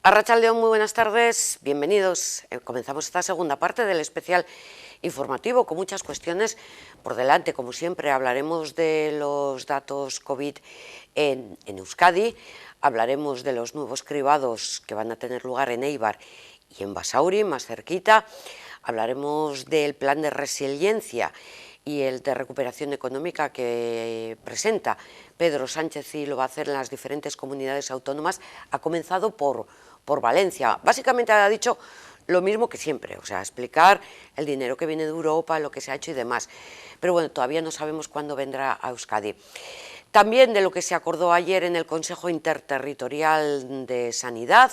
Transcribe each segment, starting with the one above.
Arratsaldeon, muy buenas tardes, bienvenidos. Comenzamos esta segunda parte del especial informativo con muchas cuestiones por delante. Como siempre, hablaremos de los datos COVID en Euskadi, hablaremos de los nuevos cribados que van a tener lugar en Eibar y en Basauri, más cerquita, hablaremos del plan de resiliencia y el de recuperación económica que presenta Pedro Sánchez y lo va a hacer en las diferentes comunidades autónomas. Ha comenzado por Valencia. Básicamente ha dicho lo mismo que siempre, o sea, explicar el dinero que viene de Europa, lo que se ha hecho y demás. Pero bueno, todavía no sabemos cuándo vendrá a Euskadi. También de lo que se acordó ayer en el Consejo Interterritorial de Sanidad.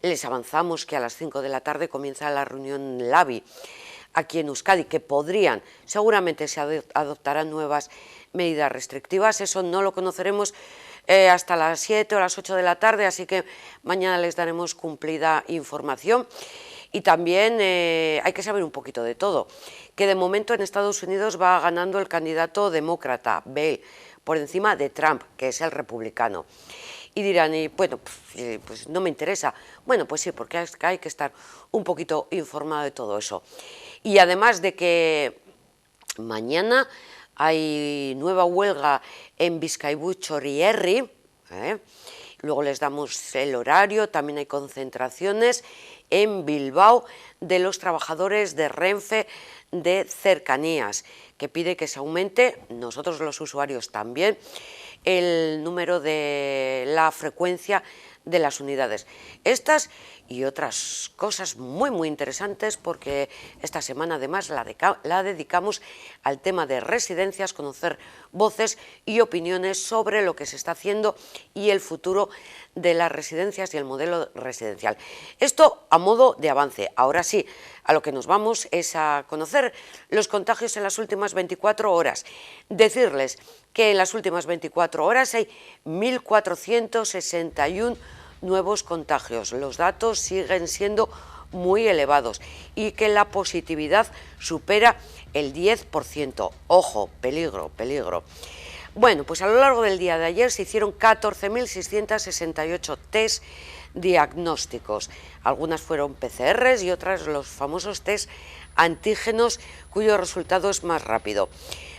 Les avanzamos que a las 5 de la tarde comienza la reunión LABI aquí en Euskadi, que seguramente se adoptarán nuevas medidas restrictivas. Eso no lo conoceremos hasta las 7 o las 8 de la tarde, así que mañana les daremos cumplida información. Y también hay que saber un poquito de todo, que de momento en Estados Unidos va ganando el candidato demócrata, Bale, por encima de Trump, que es el republicano. Y dirán, bueno, pues no me interesa. Bueno, pues sí, porque hay que estar un poquito informado de todo eso. Y además de que mañana hay nueva huelga en Bizkaibus-Txorierri, luego les damos el horario, también hay concentraciones en Bilbao de los trabajadores de Renfe de cercanías, que pide que se aumente, nosotros los usuarios también, el número de la frecuencia de las unidades. Estas y otras cosas muy interesantes, porque esta semana además la dedicamos al tema de residencias, conocer voces y opiniones sobre lo que se está haciendo y el futuro de las residencias y el modelo residencial. Esto a modo de avance. Ahora sí, a lo que nos vamos es a conocer los contagios en las últimas 24 horas. Decirles que en las últimas 24 horas hay 1.461 nuevos contagios. Los datos siguen siendo muy elevados y que la positividad supera el 10%. Ojo, peligro. Bueno, pues a lo largo del día de ayer se hicieron 14.668 test diagnósticos. Algunas fueron PCRs y otras los famosos test antígenos, cuyo resultado es más rápido.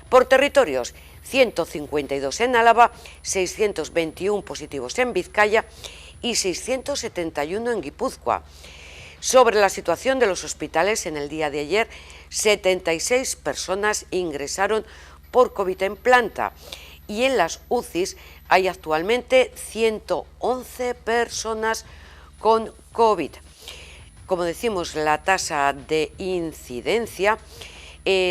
Por territorios, 152 en Álava, 621 positivos en Vizcaya y 671 en Guipúzcoa. Sobre la situación de los hospitales, en el día de ayer, 76 personas ingresaron por COVID en planta y en las UCIs hay actualmente 111 personas con COVID. Como decimos, la tasa de incidencia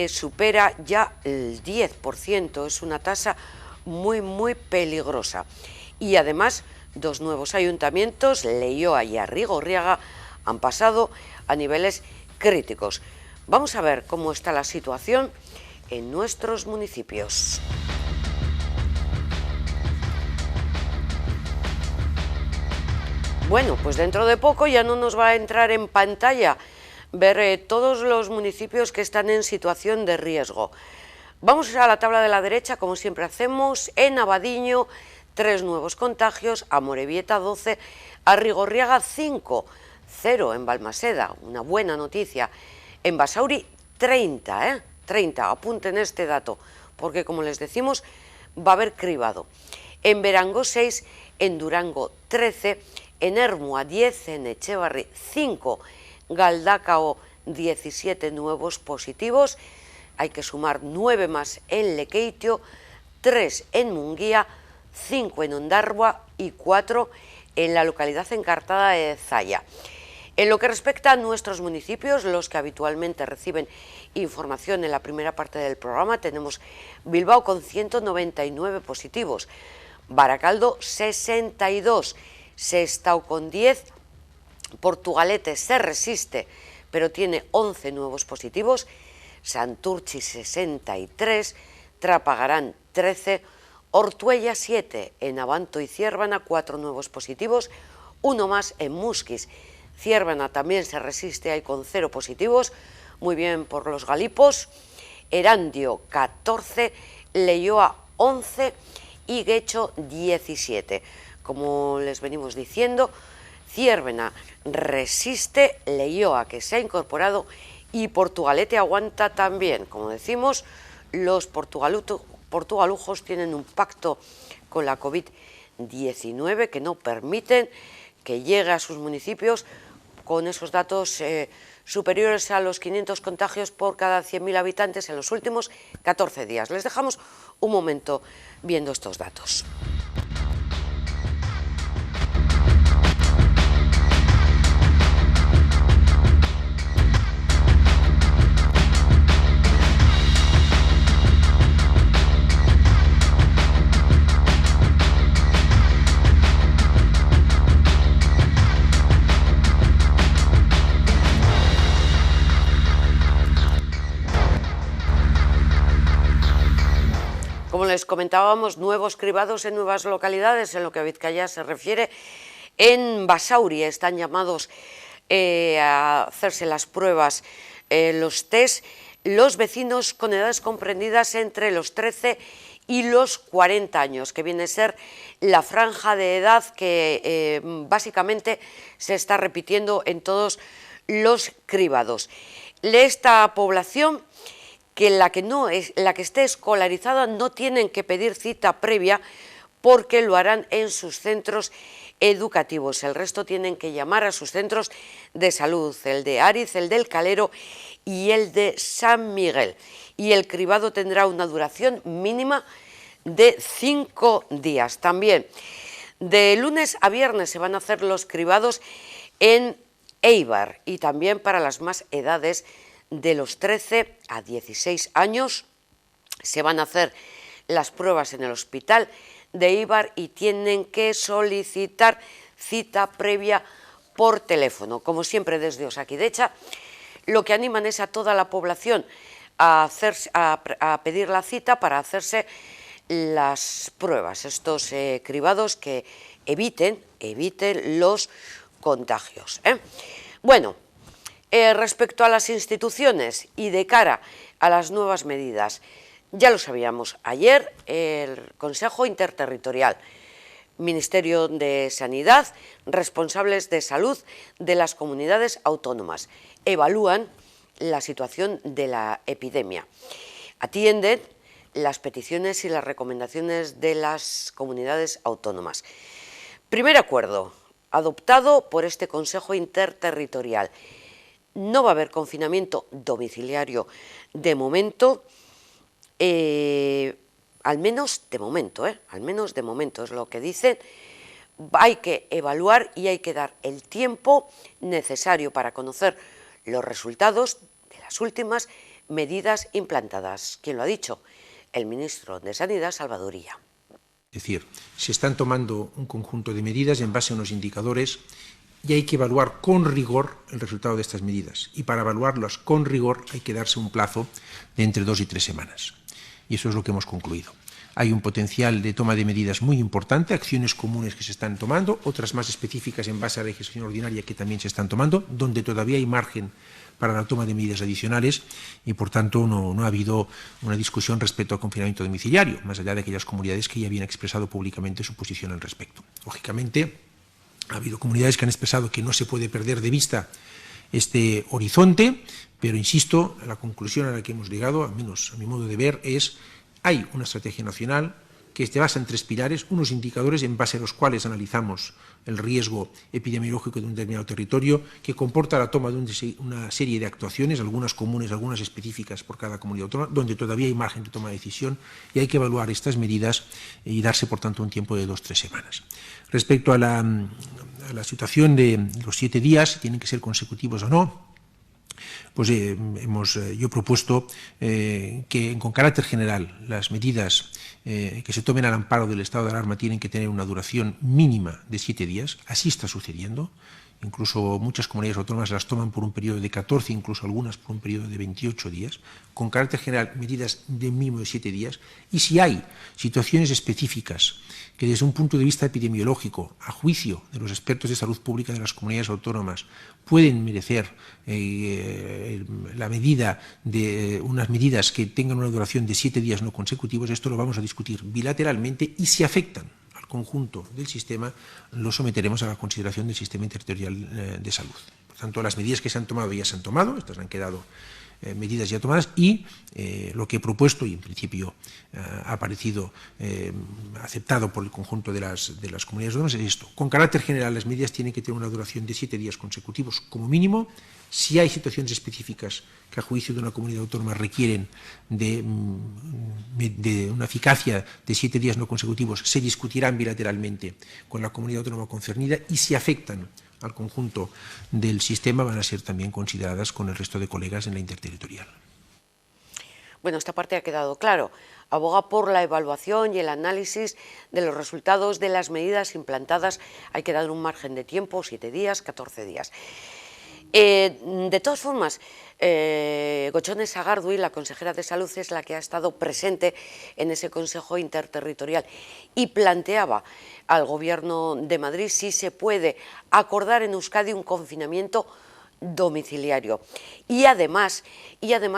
supera ya el 10%, es una tasa muy peligrosa. Y además, dos nuevos ayuntamientos, Leioa y Arrigorriaga, han pasado a niveles críticos. Vamos a ver cómo está la situación en nuestros municipios. Bueno, pues dentro de poco ya no nos va a entrar en pantalla ver todos los municipios que están en situación de riesgo. Vamos a la tabla de la derecha, como siempre hacemos. En Abadiño, 3 nuevos contagios, Amorebieta 12, Arrigorriaga 5, 0 en Balmaseda, una buena noticia. En Basauri 30, 30, apunten este dato, porque como les decimos, va a haber cribado. En Berango 6, en Durango 13, en Ermua 10, en Echevarri 5, Galdakao 17 nuevos positivos, hay que sumar 9 más en Lekeitio, 3 en Munguía, 5 en Ondarroa y 4 en la localidad encartada de Zaya. En lo que respecta a nuestros municipios, los que habitualmente reciben información en la primera parte del programa, tenemos Bilbao con 199 positivos, Baracaldo 62, Sestao con 10, Portugalete se resiste, pero tiene 11 nuevos positivos, Santurchi 63, Trapagarán 13, Ortuella 7, en Abanto y Ciérvana 4 nuevos positivos, 1 más en Musquis. Ciérvana también se resiste, hay con 0 positivos, muy bien por los galipos. Erandio 14, Leioa 11 y Guecho 17. Como les venimos diciendo, Ziérbena resiste, Leioa, que se ha incorporado, y Portugalete aguanta también. Como decimos, los portugalujos tienen un pacto con la COVID-19 que no permiten que llegue a sus municipios con esos datos superiores a los 500 contagios por cada 100.000 habitantes en los últimos 14 días. Les dejamos un momento viendo estos datos. Como les comentábamos, nuevos cribados en nuevas localidades, en lo que a Vizcaya se refiere. En Basauri están llamados a hacerse las pruebas, los test, los vecinos con edades comprendidas entre los 13 y los 40 años, que viene a ser la franja de edad que básicamente se está repitiendo en todos los cribados. Esta población, que la que esté escolarizada no tienen que pedir cita previa porque lo harán en sus centros educativos. El resto tienen que llamar a sus centros de salud, el de Ariz, el del Calero y el de San Miguel. Y el cribado tendrá una duración mínima de 5 días. También de lunes a viernes se van a hacer los cribados en Eibar, y también para las más edades de los 13 a 16 años se van a hacer las pruebas en el hospital de Eibar y tienen que solicitar cita previa por teléfono. Como siempre, desde Osakidecha lo que animan es a toda la población a pedir la cita para hacerse las pruebas, estos cribados que eviten los contagios. Bueno, respecto a las instituciones y de cara a las nuevas medidas, ya lo sabíamos ayer, el Consejo Interterritorial, Ministerio de Sanidad, responsables de salud de las comunidades autónomas, evalúan la situación de la epidemia, atienden las peticiones y las recomendaciones de las comunidades autónomas. Primer acuerdo adoptado por este Consejo Interterritorial: no va a haber confinamiento domiciliario de momento, al menos de momento, es lo que dicen. Hay que evaluar y hay que dar el tiempo necesario para conocer los resultados de las últimas medidas implantadas. ¿Quién lo ha dicho? El ministro de Sanidad, Salvador Illa. Es decir, se están tomando un conjunto de medidas en base a unos indicadores y hay que evaluar con rigor el resultado de estas medidas. Y para evaluarlas con rigor hay que darse un plazo de entre 2 y 3 semanas. Y eso es lo que hemos concluido. Hay un potencial de toma de medidas muy importante, acciones comunes que se están tomando, otras más específicas en base a la legislación ordinaria que también se están tomando, donde todavía hay margen para la toma de medidas adicionales y, por tanto, no ha habido una discusión respecto al confinamiento domiciliario, más allá de aquellas comunidades que ya habían expresado públicamente su posición al respecto. Lógicamente, ha habido comunidades que han expresado que no se puede perder de vista este horizonte, pero insisto, la conclusión a la que hemos llegado, al menos a mi modo de ver, es: hay una estrategia nacional que se basa en 3 pilares, unos indicadores en base a los cuales analizamos el riesgo epidemiológico de un determinado territorio, que comporta la toma de una serie de actuaciones, algunas comunes, algunas específicas por cada comunidad autónoma, donde todavía hay margen de toma de decisión y hay que evaluar estas medidas y darse, por tanto, un tiempo de 2 o 3 semanas. Respecto a la situación de los 7 días, si tienen que ser consecutivos o no, pues yo he propuesto que, con carácter general, las medidas que se tomen al amparo del estado de alarma tienen que tener una duración mínima de 7 días. Así está sucediendo. Incluso muchas comunidades autónomas las toman por un periodo de 14, incluso algunas por un periodo de 28 días. Con carácter general, medidas de mínimo de 7 días. Y si hay situaciones específicas que, desde un punto de vista epidemiológico, a juicio de los expertos de salud pública de las comunidades autónomas, pueden merecer la medida de unas medidas que tengan una duración de 7 días no consecutivos, esto lo vamos a discutir bilateralmente, y si afectan al conjunto del sistema lo someteremos a la consideración del sistema interterritorial de salud. Por tanto, las medidas que se han tomado ya se han tomado, estas han quedado medidas ya tomadas, y lo que he propuesto, y en principio ha parecido aceptado por el conjunto de las comunidades autónomas, es esto. Con carácter general, las medidas tienen que tener una duración de 7 días consecutivos como mínimo. Si hay situaciones específicas que a juicio de una comunidad autónoma requieren de una eficacia de 7 días no consecutivos, se discutirán bilateralmente con la comunidad autónoma concernida, y si afectan al conjunto del sistema van a ser también consideradas con el resto de colegas en la interterritorial. Bueno, esta parte ha quedado claro. Aboga por la evaluación y el análisis de los resultados de las medidas implantadas. Hay que dar un margen de tiempo, 7 días, 14 días. De todas formas, Gochones Sagardui, la consejera de Salud, es la que ha estado presente en ese Consejo Interterritorial y planteaba al Gobierno de Madrid si se puede acordar en Euskadi un confinamiento domiciliario y además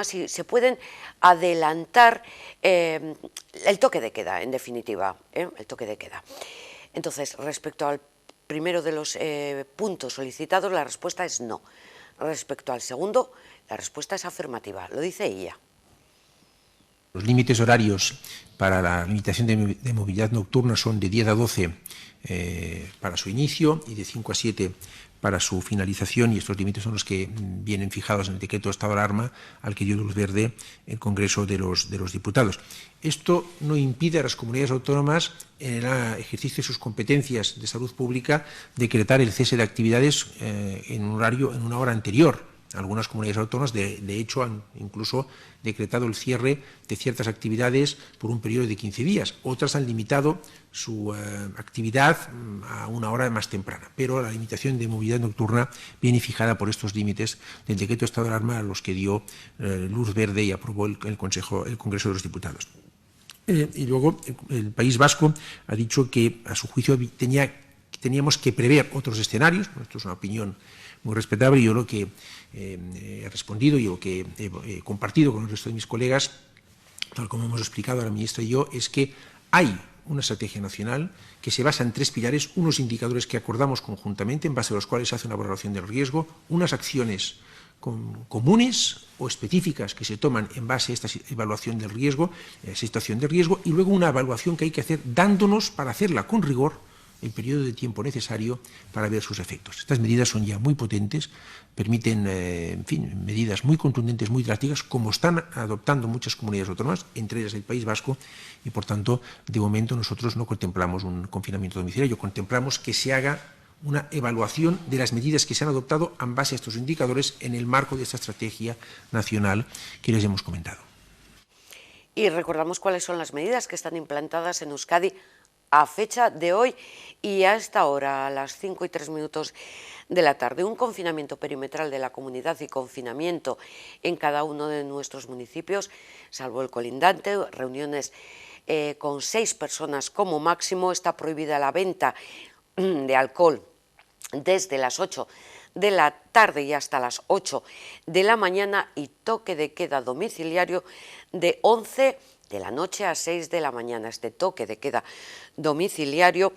si se pueden adelantar el toque de queda, en definitiva, el toque de queda. Entonces, respecto al primero de los puntos solicitados, la respuesta es no. Respecto al segundo, la respuesta es afirmativa, lo dice ella. Los límites horarios para la limitación de movilidad nocturna son de 10 a 12 para su inicio y de 5 a 7 para su finalización, y estos límites son los que vienen fijados en el decreto de estado de alarma al que dio luz verde el Congreso de los Diputados. Esto no impide a las comunidades autónomas, en el ejercicio de sus competencias de salud pública, decretar el cese de actividades en una hora anterior. Algunas comunidades autónomas, de hecho, han incluso decretado el cierre de ciertas actividades por un periodo de 15 días. Otras han limitado su actividad a una hora más temprana. Pero la limitación de movilidad nocturna viene fijada por estos límites del decreto de estado de alarma a los que dio luz verde y aprobó el Congreso de los Diputados. Y luego el País Vasco ha dicho que, a su juicio, teníamos que prever otros escenarios. Esto es una opinión muy respetable, y yo lo que he respondido y lo que he compartido con el resto de mis colegas, tal como hemos explicado la ministra y yo, es que hay una estrategia nacional que se basa en 3 pilares, unos indicadores que acordamos conjuntamente, en base a los cuales se hace una valoración del riesgo, unas acciones comunes o específicas que se toman en base a esta evaluación del riesgo, situación de riesgo, y luego una evaluación que hay que hacer dándonos, para hacerla con rigor, el periodo de tiempo necesario para ver sus efectos. Estas medidas son ya muy potentes, permiten, en fin, medidas muy contundentes, muy drásticas, como están adoptando muchas comunidades autónomas, entre ellas el País Vasco, y por tanto, de momento nosotros no contemplamos un confinamiento domiciliario, contemplamos que se haga una evaluación de las medidas que se han adoptado en base a estos indicadores en el marco de esta estrategia nacional que les hemos comentado. Y recordamos cuáles son las medidas que están implantadas en Euskadi a fecha de hoy y a esta hora, a las 5:03 de la tarde. Un confinamiento perimetral de la comunidad y confinamiento en cada uno de nuestros municipios, salvo el colindante, reuniones con 6 personas como máximo. Está prohibida la venta de alcohol desde las 8 de la tarde y hasta las 8 de la mañana, y toque de queda domiciliario de 11 de la noche a 6 de la mañana, este toque de queda domiciliario,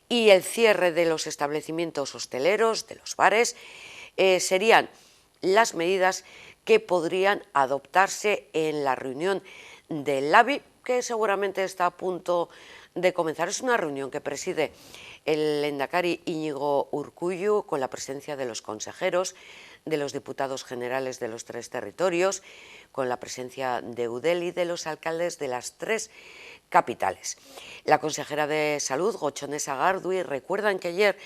y el cierre de los establecimientos hosteleros, de los bares, serían las medidas que podrían adoptarse en la reunión del LABI, que seguramente está a punto de comenzar. Es una reunión que preside el lehendakari Íñigo Urkullu, con la presencia de los consejeros, de los diputados generales de los 3 territorios, con la presencia de Eudel y de los alcaldes de las 3 capitales. La consejera de Salud, Gochones Sagardui, recuerdan que ayer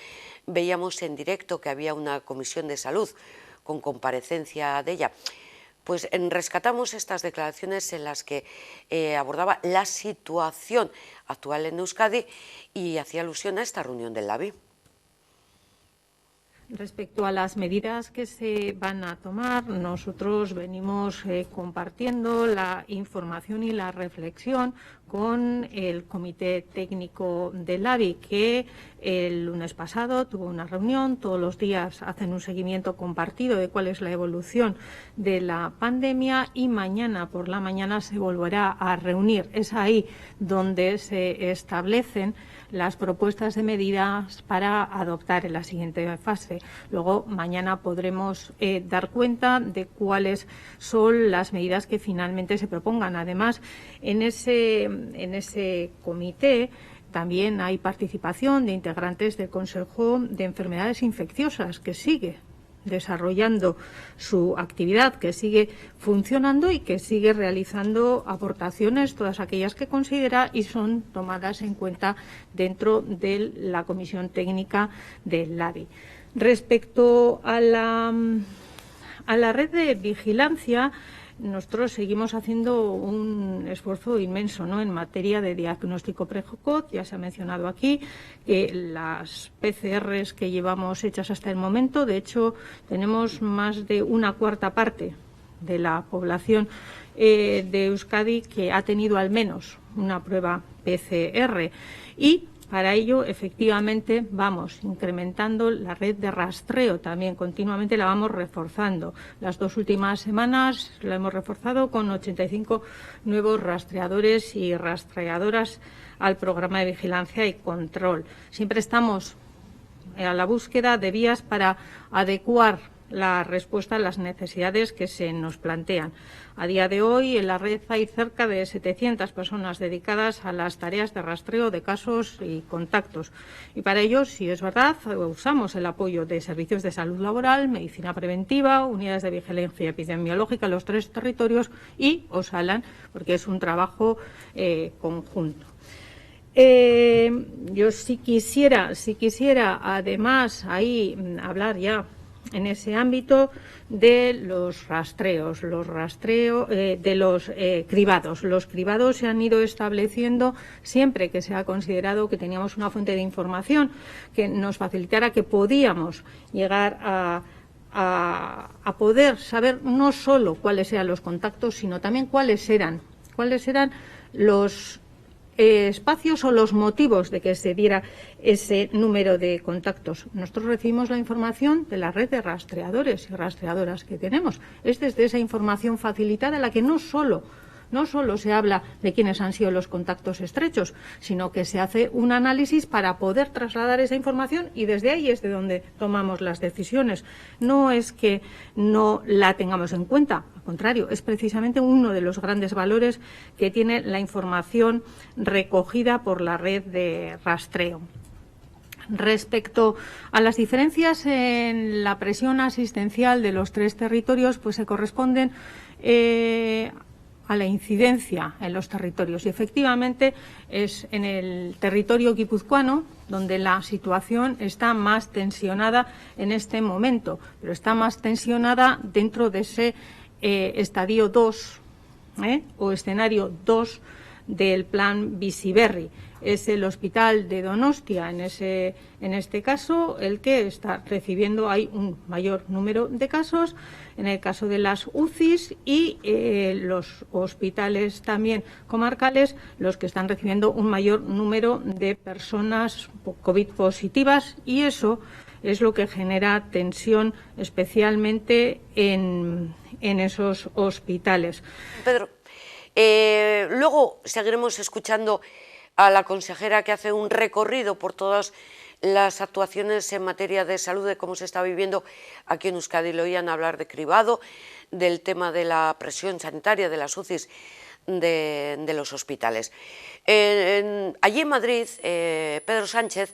veíamos en directo que había una comisión de salud con comparecencia de ella. Pues rescatamos estas declaraciones en las que abordaba la situación actual en Euskadi y hacía alusión a esta reunión del LABI. Respecto a las medidas que se van a tomar, nosotros venimos compartiendo la información y la reflexión con el Comité Técnico del ABI, que el lunes pasado tuvo una reunión. Todos los días hacen un seguimiento compartido de cuál es la evolución de la pandemia y mañana por la mañana se volverá a reunir. Es ahí donde se establecen las propuestas de medidas para adoptar en la siguiente fase. Luego, mañana podremos dar cuenta de cuáles son las medidas que finalmente se propongan. Además, en ese comité también hay participación de integrantes del Consejo de Enfermedades Infecciosas, que sigue desarrollando su actividad, que sigue funcionando y que sigue realizando aportaciones, todas aquellas que considera, y son tomadas en cuenta dentro de la Comisión Técnica del ABI. Respecto a la red de vigilancia, nosotros seguimos haciendo un esfuerzo inmenso, ¿no?, en materia de diagnóstico precoz. Ya se ha mencionado aquí que las PCRs que llevamos hechas hasta el momento, de hecho, tenemos más de una cuarta parte de la población de Euskadi que ha tenido al menos una prueba PCR, y para ello, efectivamente, vamos incrementando la red de rastreo también, continuamente la vamos reforzando. Las 2 últimas semanas la hemos reforzado con 85 nuevos rastreadores y rastreadoras al programa de vigilancia y control. Siempre estamos a la búsqueda de vías para adecuar la respuesta a las necesidades que se nos plantean. A día de hoy, en la red hay cerca de 700 personas dedicadas a las tareas de rastreo de casos y contactos. Y para ello, si es verdad, usamos el apoyo de servicios de salud laboral, medicina preventiva, unidades de vigilancia epidemiológica en los 3 territorios y Osalan, porque es un trabajo conjunto. Yo sí quisiera, además, ahí hablar ya en ese ámbito de los rastreos, de los cribados. Los cribados se han ido estableciendo siempre que se ha considerado que teníamos una fuente de información que nos facilitara que podíamos llegar a poder saber no solo cuáles eran los contactos, sino también cuáles eran los espacios o los motivos de que se diera ese número de contactos. Nosotros recibimos la información de la red de rastreadores y rastreadoras que tenemos. Es desde esa información facilitada la que no solo se habla de quiénes han sido los contactos estrechos, sino que se hace un análisis para poder trasladar esa información y desde ahí es de donde tomamos las decisiones. No es que no la tengamos en cuenta, al contrario, es precisamente uno de los grandes valores que tiene la información recogida por la red de rastreo. Respecto a las diferencias en la presión asistencial de los 3 territorios, pues se corresponden a la incidencia en los territorios. Y efectivamente es en el territorio guipuzcoano donde la situación está más tensionada en este momento, pero está más tensionada dentro de ese estadio 2 o escenario 2 del plan Bizi Berri. Es el hospital de Donostia, en este caso, el que está recibiendo, hay un mayor número de casos, en el caso de las UCIs y los hospitales también comarcales, los que están recibiendo un mayor número de personas COVID positivas, y eso es lo que genera tensión especialmente en esos hospitales. Pedro, luego seguiremos escuchando a la consejera, que hace un recorrido por todas las actuaciones en materia de salud, de cómo se está viviendo aquí en Euskadi. Le oían hablar de cribado, del tema de la presión sanitaria, de las UCIs, de los hospitales. Allí en Madrid, Pedro Sánchez,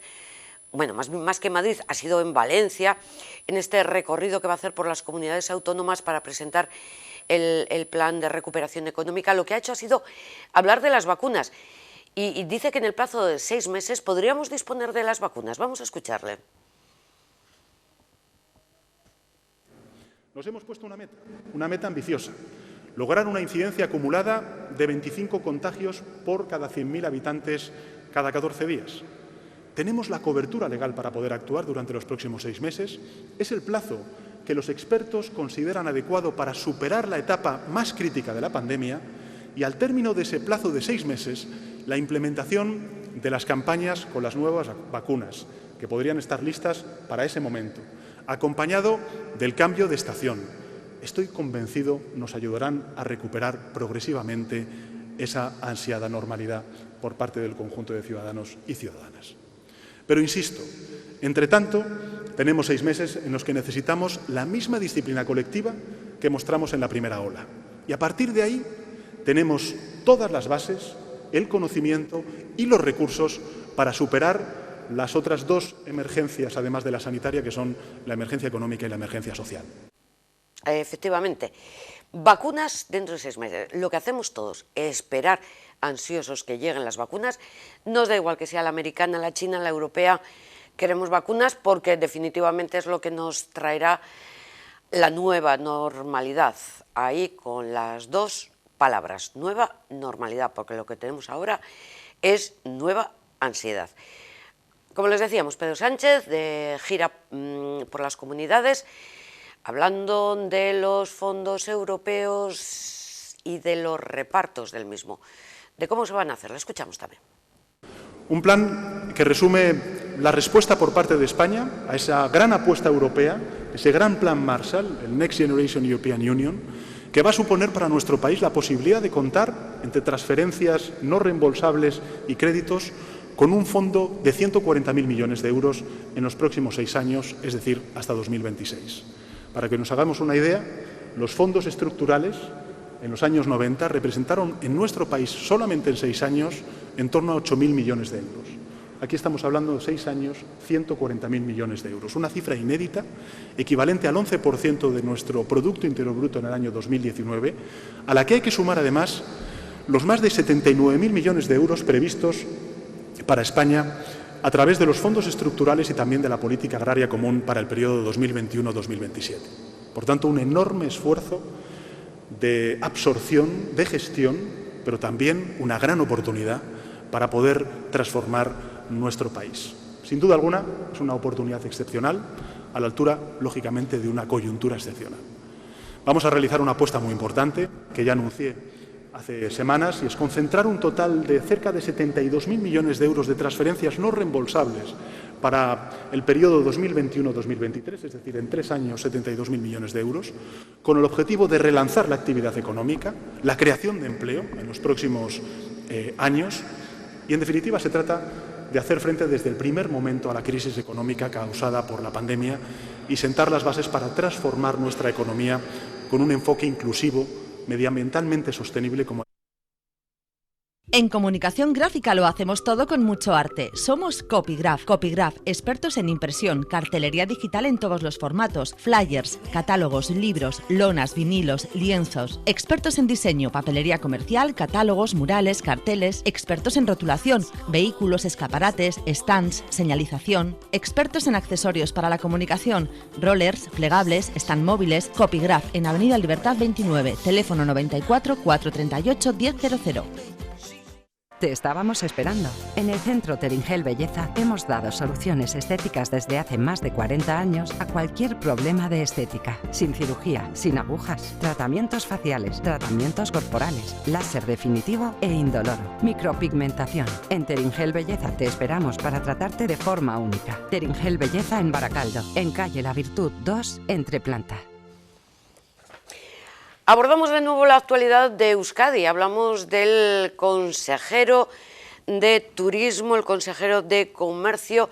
bueno, más que en Madrid, ha sido en Valencia, en este recorrido que va a hacer por las comunidades autónomas para presentar el plan de recuperación económica. Lo que ha hecho ha sido hablar de las vacunas. Y dice que en el plazo de 6 meses podríamos disponer de las vacunas. Vamos a escucharle. Nos hemos puesto una meta ambiciosa: lograr una incidencia acumulada de 25 contagios por cada 100.000 habitantes cada 14 días. Tenemos la cobertura legal para poder actuar durante los próximos 6 meses. Es el plazo que los expertos consideran adecuado para superar la etapa más crítica de la pandemia y al término de ese plazo de 6 meses, la implementación de las campañas con las nuevas vacunas, que podrían estar listas para ese momento, acompañado del cambio de estación. Estoy convencido nos ayudarán a recuperar progresivamente esa ansiada normalidad por parte del conjunto de ciudadanos y ciudadanas. Pero insisto, entre tanto, tenemos 6 meses en los que necesitamos la misma disciplina colectiva que mostramos en la primera ola. Y a partir de ahí tenemos todas las bases, el conocimiento y los recursos para superar las otras 2 emergencias, además de la sanitaria, que son la emergencia económica y la emergencia social. Efectivamente, vacunas dentro de 6 meses. Lo que hacemos todos es esperar ansiosos que lleguen las vacunas. Nos da igual que sea la americana, la china, la europea. Queremos vacunas porque definitivamente es lo que nos traerá la nueva normalidad. Ahí con las 2 palabras, nueva normalidad, porque lo que tenemos ahora es nueva ansiedad. Como les decíamos, Pedro Sánchez de gira por las comunidades, hablando de los fondos europeos y de los repartos del mismo, de cómo se van a hacer. Lo escuchamos también. Un plan que resume la respuesta por parte de España a esa gran apuesta europea, ese gran plan Marshall, el Next Generation European Union, que va a suponer para nuestro país la posibilidad de contar, entre transferencias no reembolsables y créditos, con un fondo de 140.000 millones de euros en los próximos 6 años, es decir, hasta 2026. Para que nos hagamos una idea, los fondos estructurales en los años 90 representaron en nuestro país solamente en 6 años en torno a 8.000 millones de euros. Aquí estamos hablando de 6 años, 140.000 millones de euros. Una cifra inédita, equivalente al 11% de nuestro Producto Interior Bruto en el año 2019, a la que hay que sumar además los más de 79.000 millones de euros previstos para España a través de los fondos estructurales y también de la política agraria común para el periodo 2021-2027. Por tanto, un enorme esfuerzo de absorción, de gestión, pero también una gran oportunidad para poder transformar nuestro país. Sin duda alguna, es una oportunidad excepcional, a la altura, lógicamente, de una coyuntura excepcional. Vamos a realizar una apuesta muy importante, que ya anuncié hace semanas, y es concentrar un total de cerca de 72.000 millones de euros de transferencias no reembolsables para el periodo 2021-2023, es decir, en 3 años 72.000 millones de euros, con el objetivo de relanzar la actividad económica, la creación de empleo en los próximos años, y en definitiva se trata de hacer frente desde el primer momento a la crisis económica causada por la pandemia y sentar las bases para transformar nuestra economía con un enfoque inclusivo, medioambientalmente sostenible como... En comunicación gráfica lo hacemos todo con mucho arte. Somos Copygraph. Copygraph, expertos en impresión, cartelería digital en todos los formatos, flyers, catálogos, libros, lonas, vinilos, lienzos. Expertos en diseño, papelería comercial, catálogos, murales, carteles. Expertos en rotulación, vehículos, escaparates, stands, señalización. Expertos en accesorios para la comunicación, rollers, plegables, stand móviles. Copygraph en Avenida Libertad 29, teléfono 94 438 1000. Te estábamos esperando. En el Centro Teringel Belleza hemos dado soluciones estéticas desde hace más de 40 años a cualquier problema de estética. Sin cirugía, sin agujas, tratamientos faciales, tratamientos corporales, láser definitivo e indoloro, micropigmentación. En Teringel Belleza te esperamos para tratarte de forma única. Teringel Belleza en Baracaldo, en calle La Virtud 2, entre planta. Abordamos de nuevo la actualidad de Euskadi, hablamos del consejero de Turismo, el consejero de Comercio,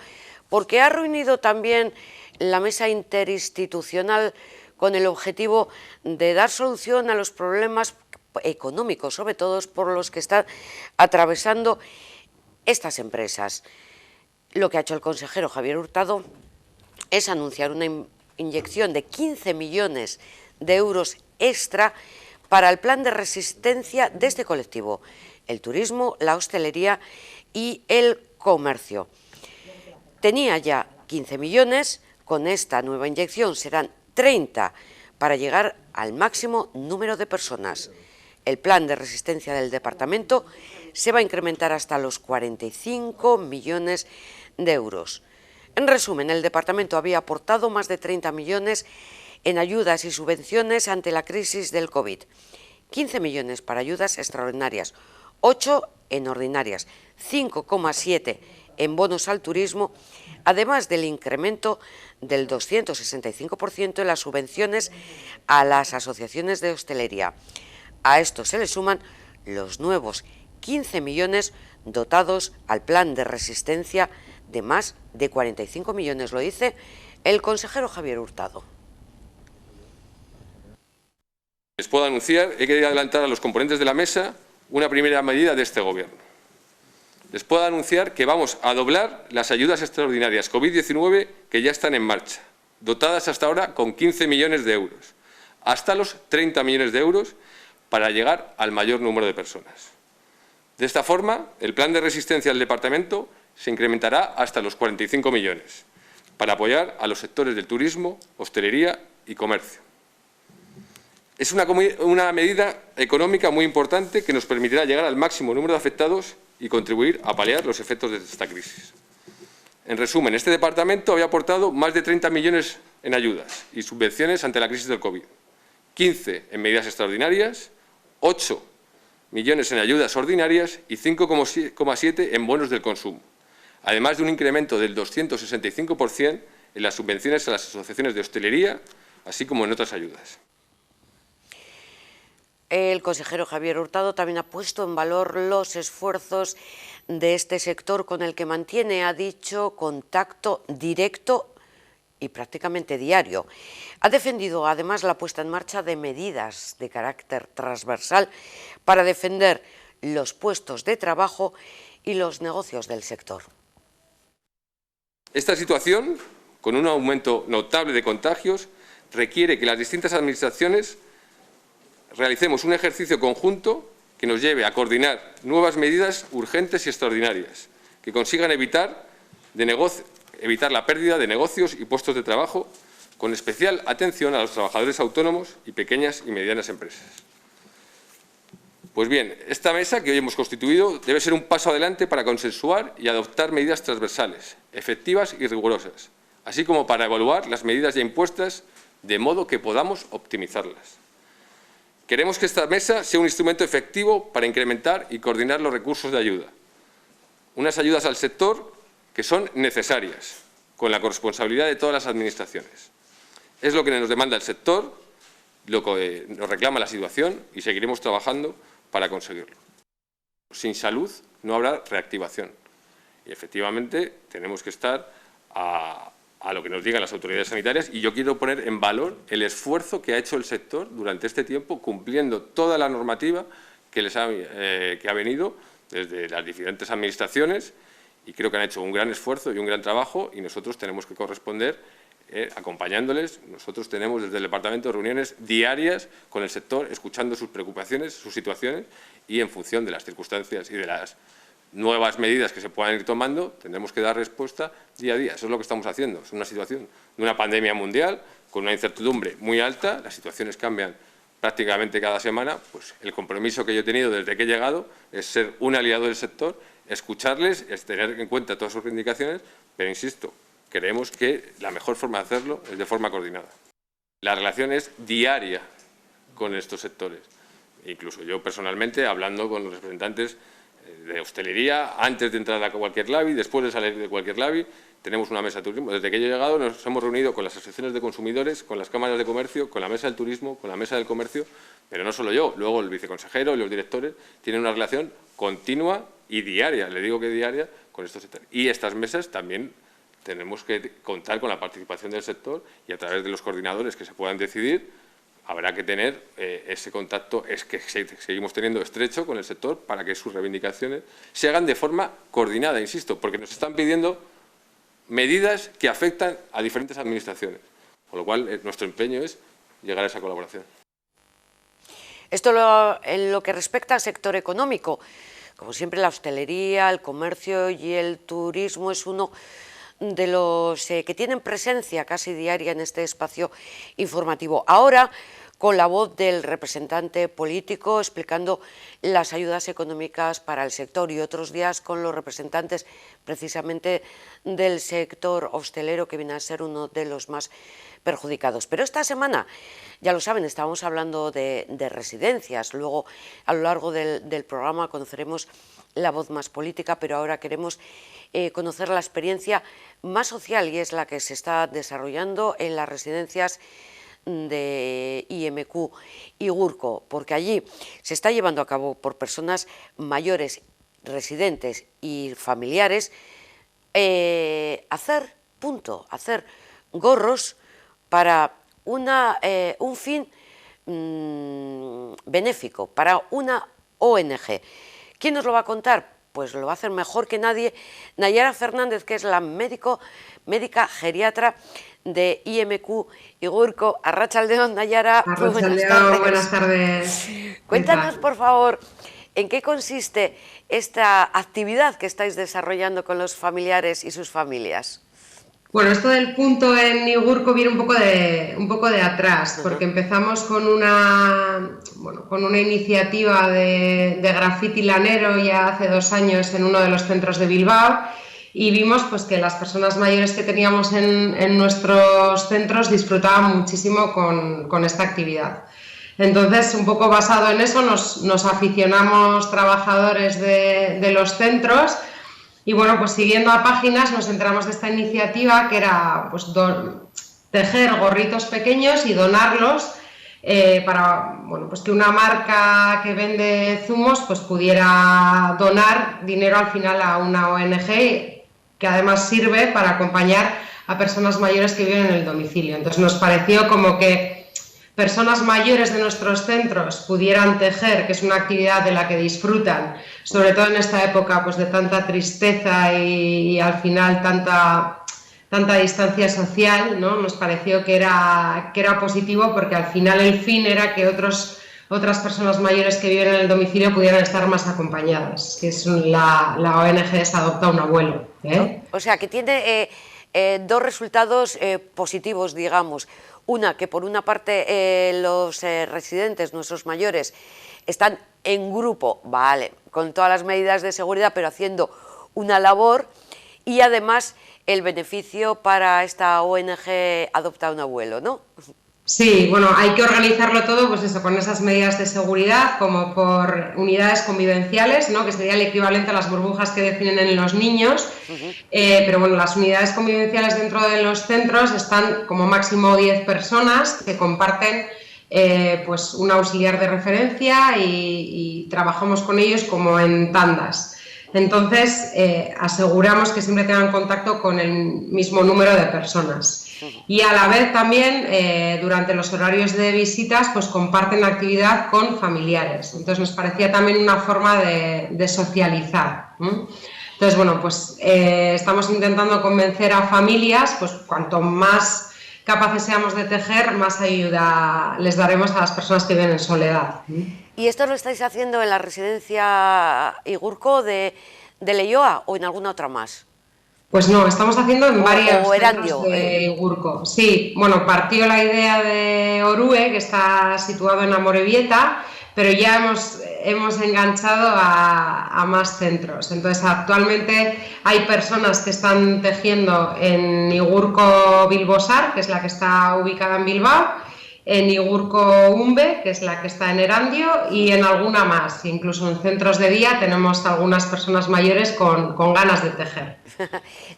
porque ha reunido también la mesa interinstitucional con el objetivo de dar solución a los problemas económicos, sobre todo por los que están atravesando estas empresas. Lo que ha hecho el consejero Javier Hurtado es anunciar una inyección de 15 millones de euros extra para el plan de resistencia de este colectivo, el turismo, la hostelería y el comercio. Tenía ya 15 millones, con esta nueva inyección serán 30 para llegar al máximo número de personas. El plan de resistencia del departamento se va a incrementar hasta los 45 millones de euros. En resumen, el departamento había aportado más de 30 millones en ayudas y subvenciones ante la crisis del COVID. 15 millones para ayudas extraordinarias, 8 en ordinarias, 5,7 en bonos al turismo, además del incremento del 265% en las subvenciones a las asociaciones de hostelería. A esto se le suman los nuevos 15 millones dotados al plan de resistencia de más de 45 millones, lo dice el consejero Javier Hurtado. Les puedo anunciar, he querido adelantar a los componentes de la mesa una primera medida de este Gobierno. Les puedo anunciar que vamos a doblar las ayudas extraordinarias COVID-19 que ya están en marcha, dotadas hasta ahora con 15 millones de euros, hasta los 30 millones de euros para llegar al mayor número de personas. De esta forma, el plan de resistencia del Departamento se incrementará hasta los 45 millones para apoyar a los sectores del turismo, hostelería y comercio. Es una medida económica muy importante que nos permitirá llegar al máximo número de afectados y contribuir a paliar los efectos de esta crisis. En resumen, este departamento había aportado más de 30 millones en ayudas y subvenciones ante la crisis del COVID, 15 en medidas extraordinarias, 8 millones en ayudas ordinarias y 5,7 en bonos del consumo, además de un incremento del 265% en las subvenciones a las asociaciones de hostelería, así como en otras ayudas. El consejero Javier Hurtado también ha puesto en valor los esfuerzos de este sector con el que mantiene, ha dicho, contacto directo y prácticamente diario. Ha defendido además la puesta en marcha de medidas de carácter transversal para defender los puestos de trabajo y los negocios del sector. Esta situación, con un aumento notable de contagios, requiere que las distintas administraciones realicemos un ejercicio conjunto que nos lleve a coordinar nuevas medidas urgentes y extraordinarias que consigan evitar la pérdida de negocios y puestos de trabajo, con especial atención a los trabajadores autónomos y pequeñas y medianas empresas. Pues bien, esta mesa que hoy hemos constituido debe ser un paso adelante para consensuar y adoptar medidas transversales, efectivas y rigurosas, así como para evaluar las medidas ya impuestas de modo que podamos optimizarlas. Queremos que esta mesa sea un instrumento efectivo para incrementar y coordinar los recursos de ayuda. Unas ayudas al sector que son necesarias, con la corresponsabilidad de todas las administraciones. Es lo que nos demanda el sector, lo que nos reclama la situación y seguiremos trabajando para conseguirlo. Sin salud no habrá reactivación y efectivamente tenemos que estar a lo que nos digan las autoridades sanitarias, y yo quiero poner en valor el esfuerzo que ha hecho el sector durante este tiempo, cumpliendo toda la normativa que ha venido desde las diferentes administraciones, y creo que han hecho un gran esfuerzo y un gran trabajo, y nosotros tenemos que corresponder acompañándoles. Nosotros tenemos desde el Departamento reuniones diarias con el sector, escuchando sus preocupaciones, sus situaciones, y en función de las circunstancias y de las nuevas medidas que se puedan ir tomando, tendremos que dar respuesta día a día. Eso es lo que estamos haciendo. Es una situación de una pandemia mundial con una incertidumbre muy alta, las situaciones cambian prácticamente cada semana. Pues el compromiso que yo he tenido desde que he llegado es ser un aliado del sector, escucharles, es tener en cuenta todas sus reivindicaciones, pero insisto, creemos que la mejor forma de hacerlo es de forma coordinada. La relación es diaria con estos sectores. Incluso yo personalmente, hablando con los representantes de hostelería, antes de entrar a cualquier LABI, después de salir de cualquier LABI, tenemos una mesa de turismo. Desde que yo he llegado nos hemos reunido con las asociaciones de consumidores, con las cámaras de comercio, con la mesa del turismo, con la mesa del comercio, pero no solo yo, luego el viceconsejero y los directores tienen una relación continua y diaria, le digo que diaria, con estos sectores. Y estas mesas también tenemos que contar con la participación del sector, y a través de los coordinadores que se puedan decidir, habrá que tener ese contacto que seguimos teniendo estrecho con el sector para que sus reivindicaciones se hagan de forma coordinada, insisto, porque nos están pidiendo medidas que afectan a diferentes administraciones, con lo cual nuestro empeño es llegar a esa colaboración. Esto en lo que respecta al sector económico, como siempre la hostelería, el comercio y el turismo es uno de los que tienen presencia casi diaria en este espacio informativo. Ahora, con la voz del representante político explicando las ayudas económicas para el sector, y otros días con los representantes precisamente del sector hostelero, que viene a ser uno de los más perjudicados. Pero esta semana, ya lo saben, estábamos hablando de residencias. Luego, a lo largo del programa, conoceremos la voz más política, pero ahora queremos conocer la experiencia más social, y es la que se está desarrollando en las residencias de IMQ Igurco, porque allí se está llevando a cabo por personas mayores, residentes y familiares, hacer gorros para un fin benéfico, para una ONG. ¿Quién nos lo va a contar? Pues lo va a hacer mejor que nadie Nayara Fernández, que es la médica geriatra de IMQ Igurco. Arratsaldeon, Nayara. Buenas tardes. Cuéntanos, por favor, ¿en qué consiste esta actividad que estáis desarrollando con los familiares y sus familias? Bueno, esto del punto en Igurco viene un poco de atrás, porque empezamos con una iniciativa de graffiti lanero ya hace 2 años en uno de los centros de Bilbao, y vimos pues que las personas mayores que teníamos en nuestros centros disfrutaban muchísimo con esta actividad. Entonces, un poco basado en eso, nos aficionamos trabajadores de los centros. Y bueno, pues siguiendo a páginas nos enteramos de esta iniciativa, que era pues tejer gorritos pequeños y donarlos para pues que una marca que vende zumos pues pudiera donar dinero al final a una ONG, que además sirve para acompañar a personas mayores que viven en el domicilio. Entonces nos pareció como que personas mayores de nuestros centros pudieran tejer, que es una actividad de la que disfrutan, sobre todo en esta época pues de tanta tristeza y al final tanta distancia social, ¿no? Nos pareció que era positivo, porque al final el fin era que otras personas mayores que viven en el domicilio pudieran estar más acompañadas, que es la ONG es Adopta un Abuelo. O sea, que tiene 2 resultados positivos, digamos. Una, que por una parte los residentes, nuestros mayores, están en grupo, vale, con todas las medidas de seguridad, pero haciendo una labor, y además el beneficio para esta ONG Adopta un Abuelo, ¿no? Sí, bueno, hay que organizarlo todo, pues eso, con esas medidas de seguridad, como por unidades convivenciales, ¿no? Que sería el equivalente a las burbujas que definen en los niños. Pero bueno, las unidades convivenciales dentro de los centros están como máximo 10 personas que comparten pues un auxiliar de referencia, y trabajamos con ellos como en tandas. Entonces, aseguramos que siempre tengan contacto con el mismo número de personas. Y a la vez también, durante los horarios de visitas, pues comparten actividad con familiares. Entonces nos parecía también una forma de socializar. Entonces, bueno, pues estamos intentando convencer a familias, pues cuanto más capaces seamos de tejer, más ayuda les daremos a las personas que viven en soledad. ¿Y esto lo estáis haciendo en la residencia Igurco de Leioa o en alguna otra más? Pues no, estamos haciendo en varios centros de Igurco. Sí, bueno, partió la idea de Orue, que está situado en Amorebieta, pero ya hemos enganchado a más centros. Entonces, actualmente hay personas que están tejiendo en Igurco Bilbosar, que es la que está ubicada en Bilbao, en Igurco Umbe, que es la que está en Erandio, y en alguna más. Incluso en centros de día tenemos algunas personas mayores con ganas de tejer.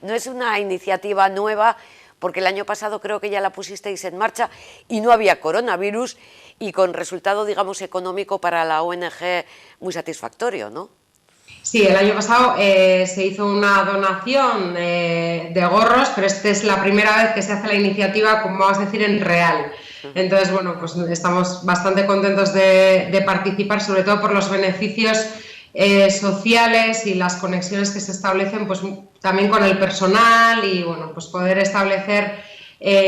No es una iniciativa nueva, porque el año pasado creo que ya la pusisteis en marcha y no había coronavirus, y con resultado, digamos, económico para la ONG muy satisfactorio, ¿no? Sí, el año pasado se hizo una donación de gorros, pero esta es la primera vez que se hace la iniciativa, como vamos a decir, en real. Entonces, bueno, pues estamos bastante contentos de participar, sobre todo por los beneficios sociales y las conexiones que se establecen, pues también con el personal, y bueno, pues poder establecer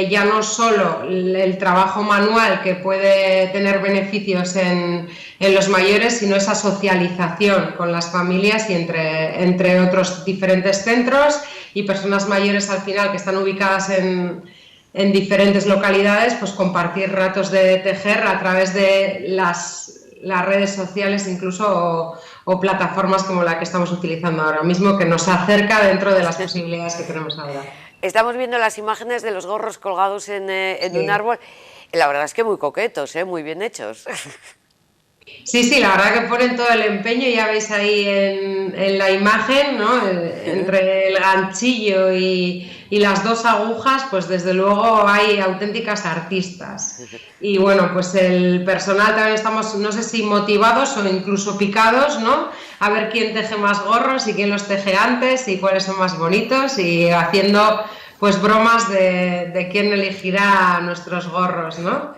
ya no solo el trabajo manual, que puede tener beneficios en los mayores, sino esa socialización con las familias y entre otros diferentes centros y personas mayores al final que están ubicadas en en diferentes localidades, pues compartir ratos de tejer a través de las redes sociales incluso o plataformas como la que estamos utilizando ahora mismo, que nos acerca dentro de las posibilidades que tenemos ahora. Estamos viendo las imágenes de los gorros colgados en un árbol. La verdad es que muy coquetos, muy bien hechos. Sí, la verdad que ponen todo el empeño, ya veis ahí en la imagen, ¿no? Entre el ganchillo y las dos agujas, pues desde luego hay auténticas artistas. Y bueno, pues el personal también estamos, no sé si motivados o incluso picados, ¿no? A ver quién teje más gorros y quién los teje antes y cuáles son más bonitos, y haciendo pues bromas de quién elegirá nuestros gorros, ¿no?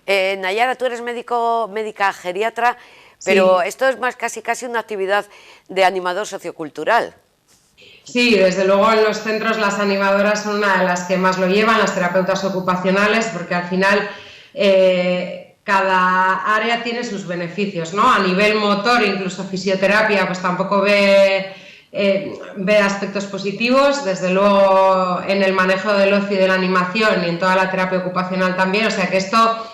Nayara, tú eres médica geriatra, pero sí. Esto es más casi una actividad de animador sociocultural. Sí, desde luego en los centros las animadoras son una de las que más lo llevan, las terapeutas ocupacionales, porque al final cada área tiene sus beneficios, ¿no? A nivel motor, incluso fisioterapia, pues tampoco ve aspectos positivos, desde luego en el manejo del ocio y de la animación y en toda la terapia ocupacional también, o sea que esto,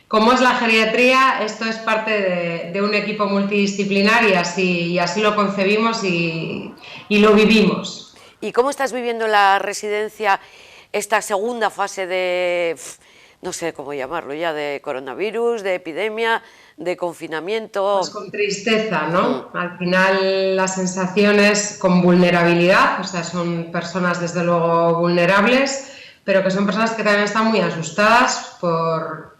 como es la geriatría, esto es parte de un equipo multidisciplinar y así lo concebimos y lo vivimos. ¿Y cómo estás viviendo la residencia, esta segunda fase de, no sé cómo llamarlo ya, de coronavirus, de epidemia, de confinamiento? Pues con tristeza, ¿no? Al final la sensación es con vulnerabilidad, o sea, son personas desde luego vulnerables, pero que son personas que también están muy asustadas por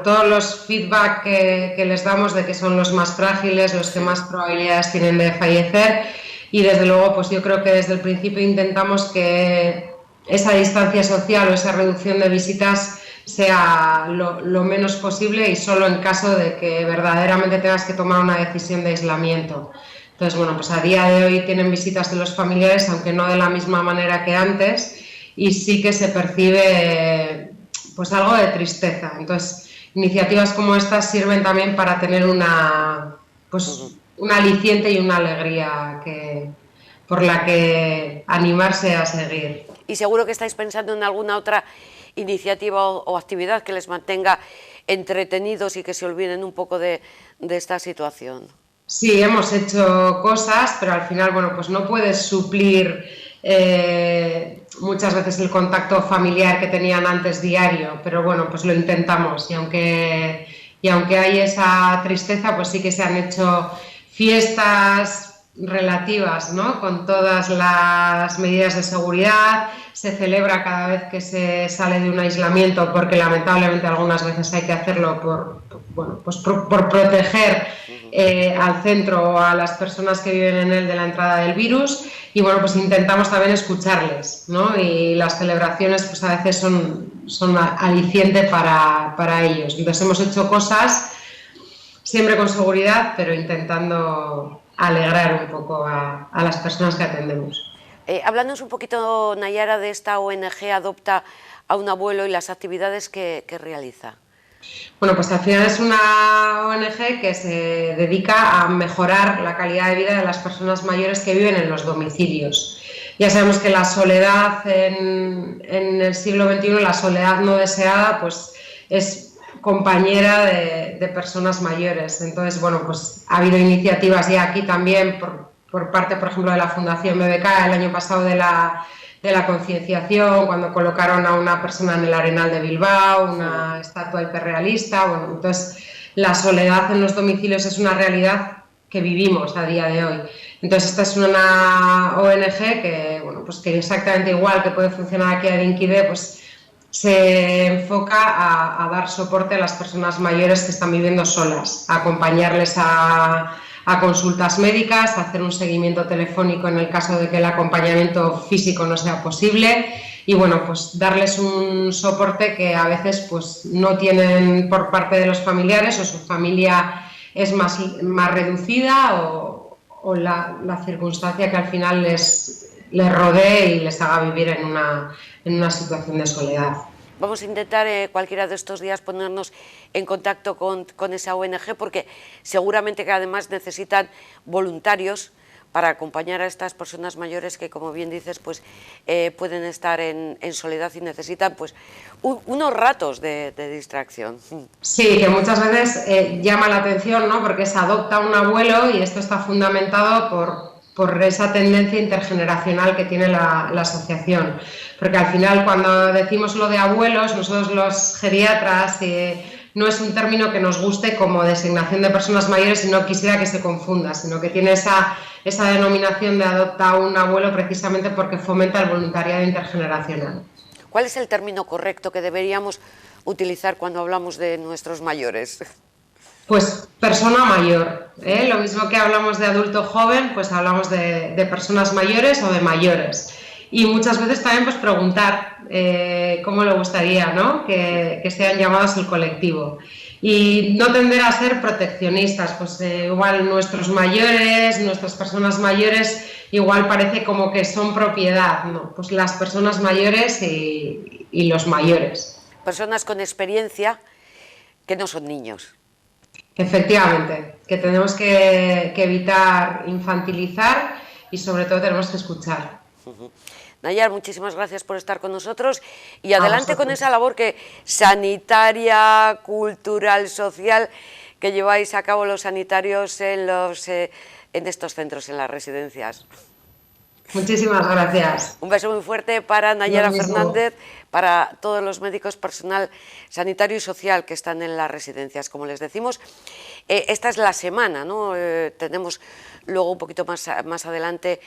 todos los feedback que les damos de que son los más frágiles, los que más probabilidades tienen de fallecer, y desde luego pues yo creo que desde el principio intentamos que esa distancia social o esa reducción de visitas sea lo menos posible y solo en caso de que verdaderamente tengas que tomar una decisión de aislamiento. Entonces, bueno, pues a día de hoy tienen visitas de los familiares, aunque no de la misma manera que antes, y sí que se percibe pues algo de tristeza. Entonces, iniciativas como estas sirven también para tener un aliciente y una alegría por la que animarse a seguir. Y seguro que estáis pensando en alguna otra iniciativa o actividad que les mantenga entretenidos y que se olviden un poco de esta situación. Sí, hemos hecho cosas, pero al final, bueno, pues no puedes suplir muchas veces el contacto familiar que tenían antes diario, pero bueno, pues lo intentamos, y aunque hay esa tristeza, pues sí que se han hecho fiestas relativas, ¿no? Con todas las medidas de seguridad, se celebra cada vez que se sale de un aislamiento, porque lamentablemente algunas veces hay que hacerlo por proteger al centro o a las personas que viven en él de la entrada del virus, y bueno, pues intentamos también escucharles, ¿no? Y las celebraciones pues a veces son aliciente para ellos. Entonces hemos hecho cosas siempre con seguridad, pero intentando alegrar un poco a las personas que atendemos. Háblanos un poquito, Nayara, de esta ONG Adopta a un Abuelo y las actividades que realiza. Bueno, pues al final es una ONG que se dedica a mejorar la calidad de vida de las personas mayores que viven en los domicilios. Ya sabemos que la soledad en el siglo XXI, la soledad no deseada, pues es compañera de personas mayores. Entonces, bueno, pues ha habido iniciativas ya aquí también por parte, por ejemplo, de la Fundación BBK el año pasado de la concienciación, cuando colocaron a una persona en el Arenal de Bilbao, una estatua hiperrealista. Bueno, entonces la soledad en los domicilios es una realidad que vivimos a día de hoy. Entonces esta es una ONG que, bueno, pues que exactamente igual que puede funcionar aquí en Inquide, pues se enfoca a dar soporte a las personas mayores que están viviendo solas, a acompañarles a consultas médicas, a hacer un seguimiento telefónico en el caso de que el acompañamiento físico no sea posible, y bueno, pues darles un soporte que a veces pues no tienen por parte de los familiares, o su familia es más reducida, o la circunstancia que al final les rodee y les haga vivir en una situación de soledad. Vamos a intentar cualquiera de estos días ponernos en contacto con esa ONG, porque seguramente que además necesitan voluntarios para acompañar a estas personas mayores que, como bien dices, pues pueden estar en soledad y necesitan pues unos ratos de distracción. Sí, que muchas veces llama la atención, ¿no? Porque se adopta un abuelo y esto está fundamentado por esa tendencia intergeneracional que tiene la asociación. Porque al final, cuando decimos lo de abuelos, nosotros los geriatras, no es un término que nos guste como designación de personas mayores, y no quisiera que se confunda, sino que tiene esa denominación de adopta un abuelo precisamente porque fomenta el voluntariado intergeneracional. ¿Cuál es el término correcto que deberíamos utilizar cuando hablamos de nuestros mayores? Pues persona mayor, ¿eh? Lo mismo que hablamos de adulto joven, pues hablamos de personas mayores o de mayores. Y muchas veces también pues preguntar cómo le gustaría, ¿no? que sean llamados el colectivo. Y no tender a ser proteccionistas, pues igual nuestros mayores, nuestras personas mayores, igual parece como que son propiedad, ¿no? Pues las personas mayores y los mayores. Personas con experiencia que no son niños. Efectivamente, que tenemos que evitar infantilizar y sobre todo tenemos que escuchar. Nayar, muchísimas gracias por estar con nosotros y adelante con esa labor sanitaria, cultural, social que lleváis a cabo los sanitarios en estos centros, en las residencias. Muchísimas gracias. Un beso muy fuerte para Nayara Fernández, para todos los médicos, personal sanitario y social que están en las residencias. Como les decimos, esta es la semana, ¿no? Tenemos luego un poquito más adelante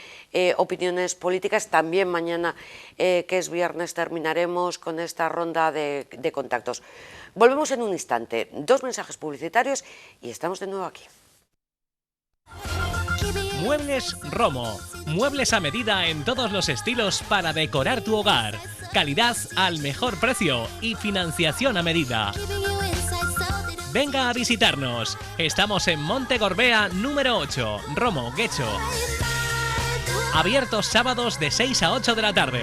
opiniones políticas. También mañana, que es viernes, terminaremos con esta ronda de contactos. Volvemos en un instante. 2 mensajes publicitarios y estamos de nuevo aquí. Muebles Romo. Muebles a medida en todos los estilos para decorar tu hogar. Calidad al mejor precio y financiación a medida. Venga a visitarnos. Estamos en Monte Gorbea número 8, Romo, Guecho. Abiertos sábados de 6 a 8 de la tarde.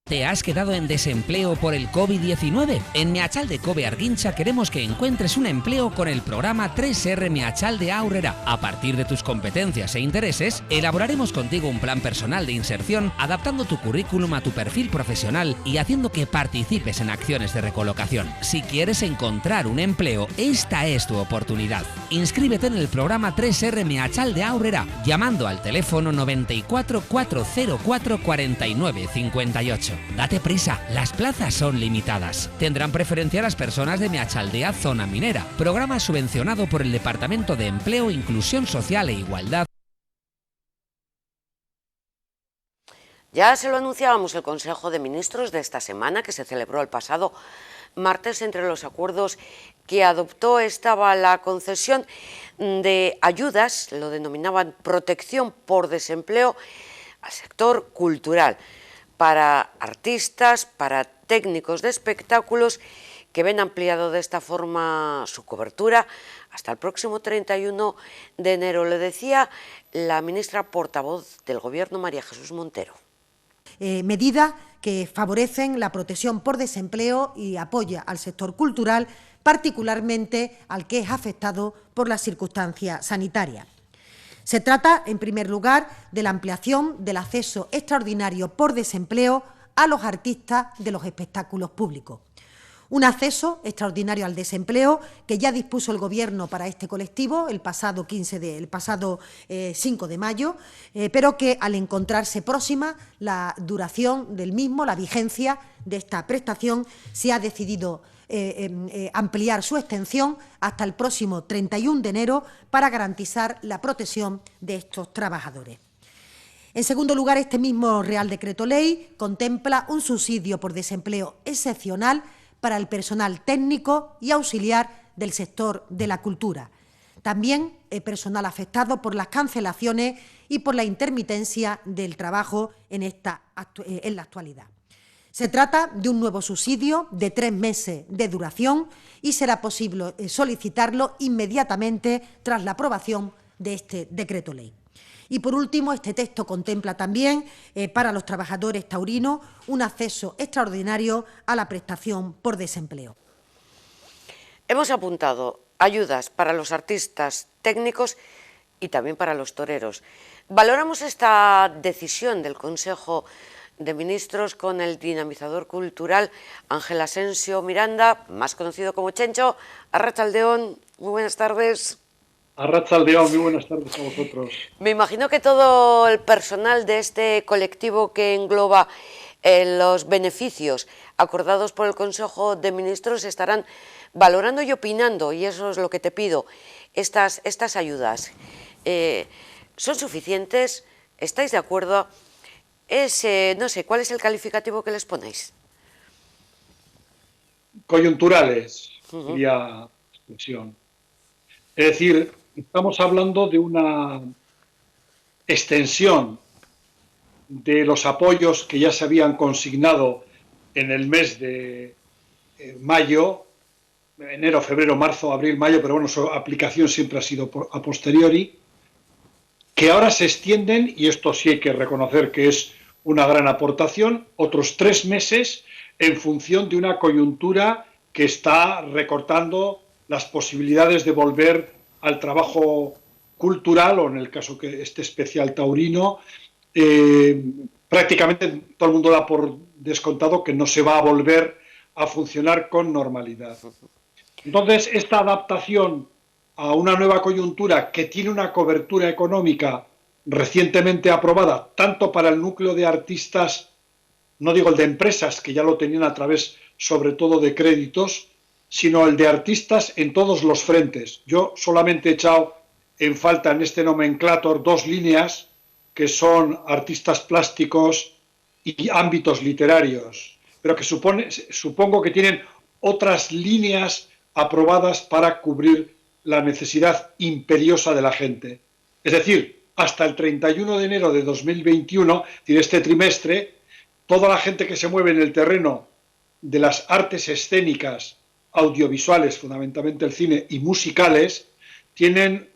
¿Te has quedado en desempleo por el COVID-19? En Meachalde Kobe Argincha queremos que encuentres un empleo con el programa 3R Meachalde Aurrera. A partir de tus competencias e intereses, elaboraremos contigo un plan personal de inserción, adaptando tu currículum a tu perfil profesional y haciendo que participes en acciones de recolocación. Si quieres encontrar un empleo, esta es tu oportunidad. Inscríbete en el programa 3R Meachalde Aurrera, llamando al teléfono 94 404 49 58. Date prisa, las plazas son limitadas. Tendrán preferencia las personas de Meachaldea Zona Minera, programa subvencionado por el Departamento de Empleo, Inclusión Social e Igualdad. Ya se lo anunciábamos el Consejo de Ministros de esta semana, que se celebró el pasado martes. Entre los acuerdos que adoptó estaba la concesión de ayudas, lo denominaban protección por desempleo, al sector cultural, para artistas, para técnicos de espectáculos, que ven ampliado de esta forma su cobertura hasta el próximo 31 de enero. Le decía la ministra portavoz del Gobierno, María Jesús Montero. Medidas que favorecen la protección por desempleo y apoya al sector cultural, particularmente al que es afectado por las circunstancias sanitarias. Se trata, en primer lugar, de la ampliación del acceso extraordinario por desempleo a los artistas de los espectáculos públicos. Un acceso extraordinario al desempleo que ya dispuso el Gobierno para este colectivo el pasado 5 de mayo, pero que al encontrarse próxima la duración del mismo, la vigencia de esta prestación, se ha decidido ampliar su extensión hasta el próximo 31 de enero para garantizar la protección de estos trabajadores. En segundo lugar, este mismo Real Decreto Ley contempla un subsidio por desempleo excepcional para el personal técnico y auxiliar del sector de la cultura. También personal afectado por las cancelaciones y por la intermitencia del trabajo en la actualidad. Se trata de un nuevo subsidio de 3 meses de duración y será posible solicitarlo inmediatamente tras la aprobación de este decreto ley. Y por último, este texto contempla también para los trabajadores taurinos un acceso extraordinario a la prestación por desempleo. Hemos apuntado ayudas para los artistas técnicos y también para los toreros. Valoramos esta decisión del Consejo de Ministros con el dinamizador cultural Ángel Asensio Miranda, más conocido como Chencho. Arratsaldeón, muy buenas tardes. Arratsaldeón, muy buenas tardes a vosotros. Me imagino que todo el personal de este colectivo que engloba los beneficios acordados por el Consejo de Ministros estarán valorando y opinando, y eso es lo que te pido, estas ayudas. ¿Son suficientes? ¿Estáis de acuerdo? No sé, ¿cuál es el calificativo que les ponéis? Coyunturales, sería la expresión. Es decir, estamos hablando de una extensión de los apoyos que ya se habían consignado en el mes de mayo, enero, febrero, marzo, abril, mayo, pero bueno, su aplicación siempre ha sido a posteriori, que ahora se extienden, y esto sí hay que reconocer que es una gran aportación, otros 3 meses en función de una coyuntura que está recortando las posibilidades de volver al trabajo cultural, o en el caso que este especial taurino, prácticamente todo el mundo da por descontado que no se va a volver a funcionar con normalidad. Entonces, esta adaptación a una nueva coyuntura que tiene una cobertura económica recientemente aprobada, tanto para el núcleo de artistas, no digo el de empresas, que ya lo tenían a través sobre todo de créditos, sino el de artistas en todos los frentes. Yo solamente he echado en falta en este nomenclátor 2 líneas, que son artistas plásticos y ámbitos literarios, pero que supongo que tienen otras líneas aprobadas para cubrir la necesidad imperiosa de la gente. Es decir, hasta el 31 de enero de 2021, es decir, este trimestre, toda la gente que se mueve en el terreno de las artes escénicas, audiovisuales, fundamentalmente el cine, y musicales, tienen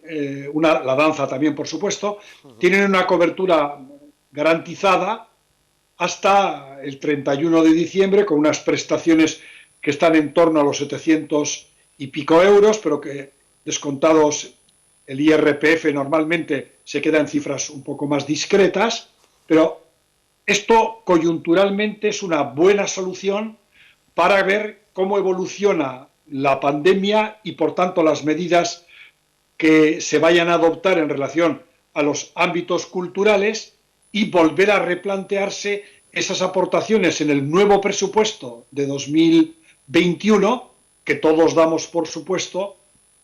la danza también, por supuesto, tienen una cobertura garantizada hasta el 31 de diciembre, con unas prestaciones que están en torno a los 700 y pico euros, pero que descontados el IRPF normalmente se queda en cifras un poco más discretas, pero esto coyunturalmente es una buena solución para ver cómo evoluciona la pandemia y, por tanto, las medidas que se vayan a adoptar en relación a los ámbitos culturales y volver a replantearse esas aportaciones en el nuevo presupuesto de 2021, que todos damos por supuesto,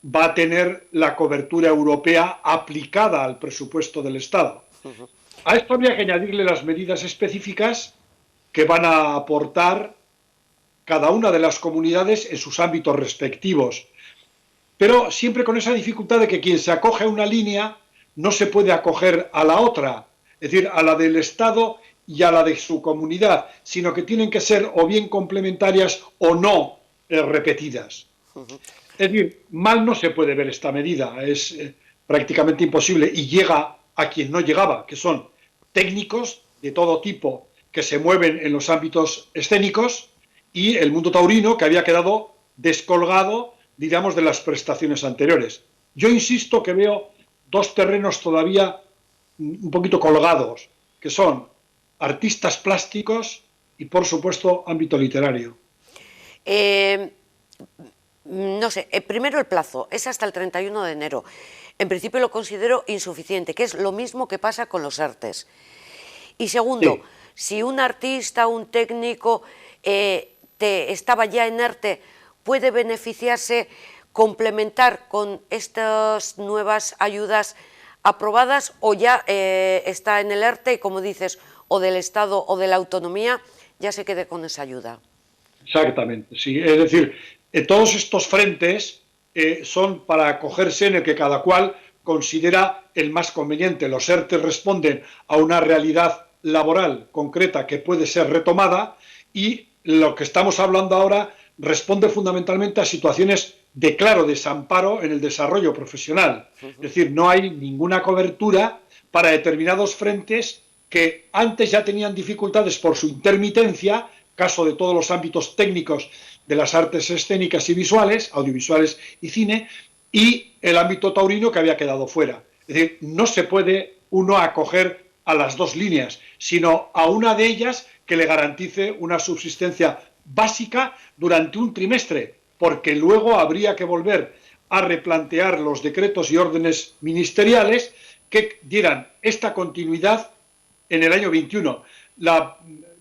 va a tener la cobertura europea aplicada al presupuesto del Estado. A esto habría que añadirle las medidas específicas que van a aportar cada una de las comunidades en sus ámbitos respectivos, pero siempre con esa dificultad de que quien se acoge a una línea no se puede acoger a la otra, es decir, a la del Estado y a la de su comunidad, sino que tienen que ser o bien complementarias o no repetidas. Es decir, mal no se puede ver esta medida, es prácticamente imposible y llega a quien no llegaba, que son técnicos de todo tipo que se mueven en los ámbitos escénicos y el mundo taurino, que había quedado descolgado, digamos, de las prestaciones anteriores. Yo insisto que veo 2 terrenos todavía un poquito colgados, que son artistas plásticos y, por supuesto, ámbito literario. No sé, primero el plazo, es hasta el 31 de enero. En principio lo considero insuficiente, que es lo mismo que pasa con los artes. Y segundo, sí, si un artista, un técnico estaba ya en ERTE, puede beneficiarse, complementar con estas nuevas ayudas aprobadas, o ya está en el ERTE y, como dices, o del Estado o de la autonomía, ya se quede con esa ayuda. Exactamente, sí. Es decir, todos estos frentes son para acogerse en el que cada cual considera el más conveniente. Los ERTE responden a una realidad laboral concreta que puede ser retomada y lo que estamos hablando ahora responde fundamentalmente a situaciones de claro desamparo en el desarrollo profesional. Es decir, no hay ninguna cobertura para determinados frentes que antes ya tenían dificultades por su intermitencia, caso de todos los ámbitos técnicos de las artes escénicas y visuales, audiovisuales y cine, y el ámbito taurino que había quedado fuera. Es decir, no se puede uno acoger a las dos líneas, sino a una de ellas que le garantice una subsistencia básica durante un trimestre, porque luego habría que volver a replantear los decretos y órdenes ministeriales que dieran esta continuidad en el año 21. La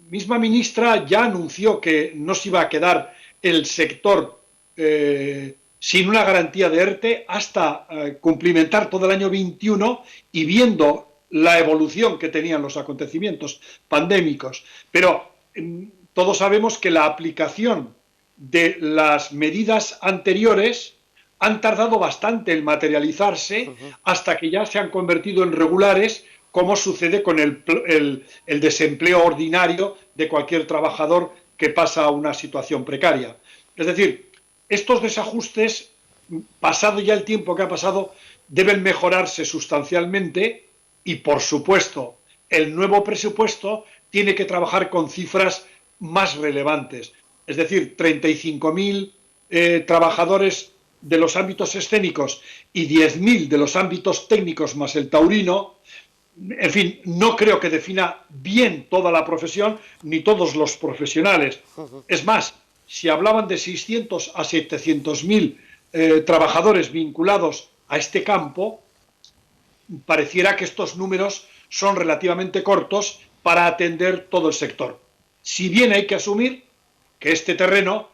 misma ministra ya anunció que no se iba a quedar el sector sin una garantía de ERTE hasta cumplimentar todo el año 21 y viendo la evolución que tenían los acontecimientos pandémicos. Pero todos sabemos que la aplicación de las medidas anteriores han tardado bastante en materializarse hasta que ya se han convertido en regulares, como sucede con el desempleo ordinario de cualquier trabajador que pasa a una situación precaria. Es decir, estos desajustes, pasado ya el tiempo que ha pasado, deben mejorarse sustancialmente y, por supuesto, el nuevo presupuesto tiene que trabajar con cifras más relevantes. Es decir, 35.000 trabajadores de los ámbitos escénicos y 10.000 de los ámbitos técnicos más el taurino. En fin, no creo que defina bien toda la profesión ni todos los profesionales. Es más, si hablaban de 600 a 700.000 trabajadores vinculados a este campo, pareciera que estos números son relativamente cortos para atender todo el sector. Si bien hay que asumir que este terreno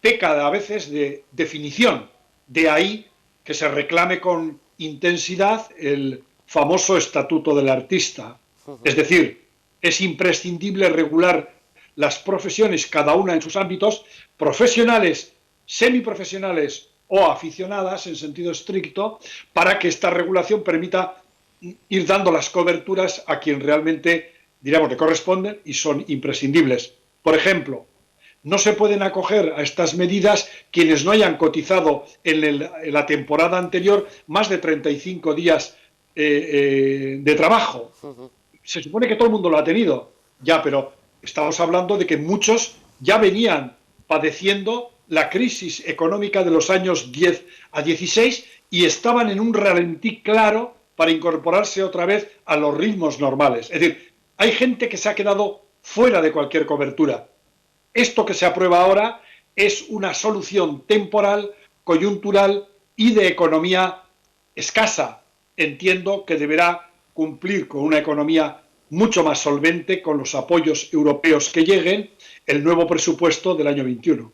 peca a veces de definición, de ahí que se reclame con intensidad el famoso estatuto del artista. Es decir, es imprescindible regular las profesiones, cada una en sus ámbitos, profesionales, semiprofesionales o aficionadas en sentido estricto, para que esta regulación permita ir dando las coberturas a quien realmente, diríamos, le corresponden y son imprescindibles. Por ejemplo, no se pueden acoger a estas medidas quienes no hayan cotizado en la temporada anterior más de 35 días de trabajo. Se supone que todo el mundo lo ha tenido, ya, pero estamos hablando de que muchos ya venían padeciendo la crisis económica de los años 10 a 16 y estaban en un ralentí claro para incorporarse otra vez a los ritmos normales. Es decir, hay gente que se ha quedado fuera de cualquier cobertura. Esto que se aprueba ahora es una solución temporal, coyuntural y de economía escasa. Entiendo que deberá cumplir con una economía mucho más solvente con los apoyos europeos que lleguen el nuevo presupuesto del año 21.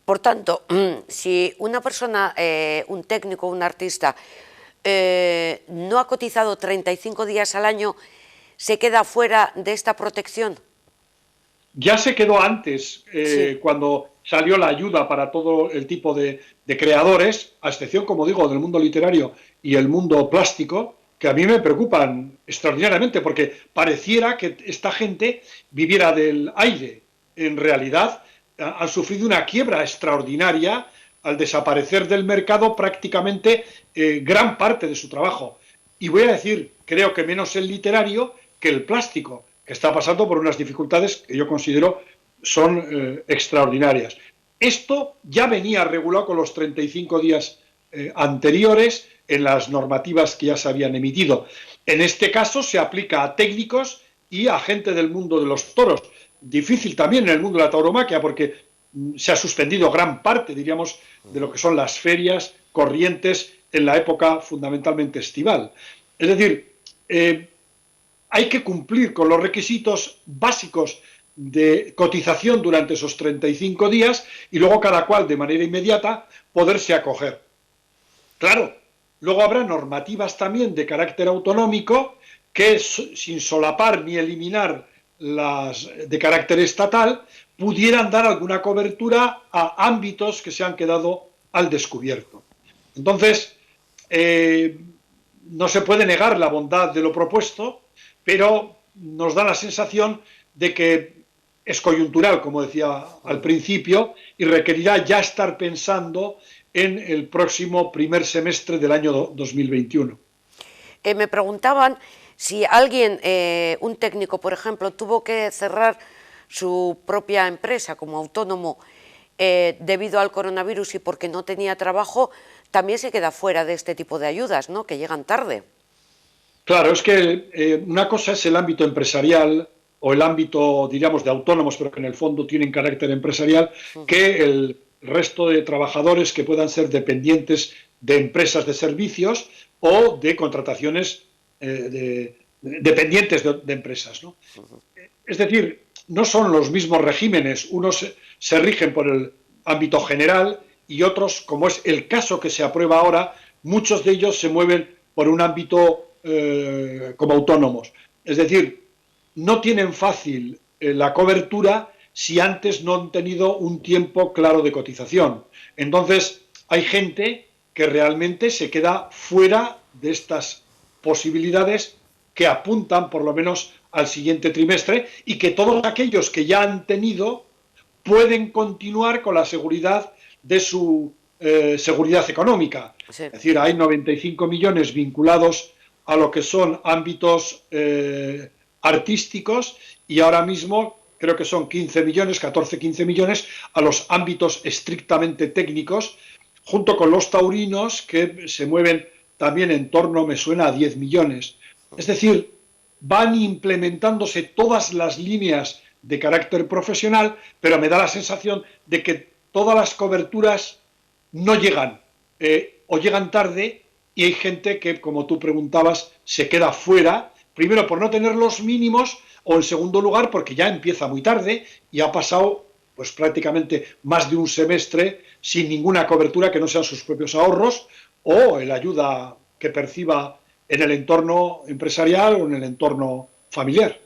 Por tanto, si una persona, un técnico, un artista, no ha cotizado 35 días al año, ¿se queda fuera de esta protección? Ya se quedó antes, Sí. cuando salió la ayuda para todo el tipo de creadores, a excepción, como digo, del mundo literario y el mundo plástico, que a mí me preocupan extraordinariamente, porque pareciera que esta gente viviera del aire. En realidad, han sufrido una quiebra extraordinaria al desaparecer del mercado prácticamente gran parte de su trabajo. Y voy a decir, creo que menos el literario que el plástico, que está pasando por unas dificultades que yo considero son extraordinarias. Esto ya venía regulado con los 35 días anteriores en las normativas que ya se habían emitido. En este caso se aplica a técnicos y a gente del mundo de los toros. Difícil también en el mundo de la tauromaquia, porque se ha suspendido gran parte, diríamos, de lo que son las ferias corrientes en la época fundamentalmente estival. Es decir, hay que cumplir con los requisitos básicos de cotización durante esos 35 días y luego cada cual de manera inmediata poderse acoger. Claro, luego habrá normativas también de carácter autonómico que, sin solapar ni eliminar las de carácter estatal, pudieran dar alguna cobertura a ámbitos que se han quedado al descubierto. Entonces, no se puede negar la bondad de lo propuesto, pero nos da la sensación de que es coyuntural, como decía al principio, y requerirá ya estar pensando en el próximo primer semestre del año 2021. Me preguntaban si alguien, un técnico, por ejemplo, tuvo que cerrar su propia empresa como autónomo debido al coronavirus y porque no tenía trabajo, también se queda fuera de este tipo de ayudas, ¿no?, que llegan tarde. Claro, es que una cosa es el ámbito empresarial o el ámbito, diríamos, de autónomos, pero que en el fondo tienen carácter empresarial, que el resto de trabajadores que puedan ser dependientes de empresas de servicios o de contrataciones dependientes de empresas, ¿no? Es decir, no son los mismos regímenes, unos se rigen por el ámbito general y otros, como es el caso que se aprueba ahora, muchos de ellos se mueven por un ámbito como autónomos. Es decir, no tienen fácil la cobertura si antes no han tenido un tiempo claro de cotización. Entonces, hay gente que realmente se queda fuera de estas posibilidades que apuntan por lo menos al siguiente trimestre y que todos aquellos que ya han tenido pueden continuar con la seguridad de su seguridad económica. Sí. Es decir, hay 95 millones vinculados a lo que son ámbitos artísticos y ahora mismo creo que son 15 millones, 15 millones a los ámbitos estrictamente técnicos, junto con los taurinos que se mueven también en torno, me suena, a 10 millones. Es decir, van implementándose todas las líneas de carácter profesional, pero me da la sensación de que todas las coberturas no llegan o llegan tarde y hay gente que, como tú preguntabas, se queda fuera, primero por no tener los mínimos o en segundo lugar porque ya empieza muy tarde y ha pasado pues prácticamente más de un semestre sin ninguna cobertura que no sean sus propios ahorros o la ayuda que perciba en el entorno empresarial o en el entorno familiar.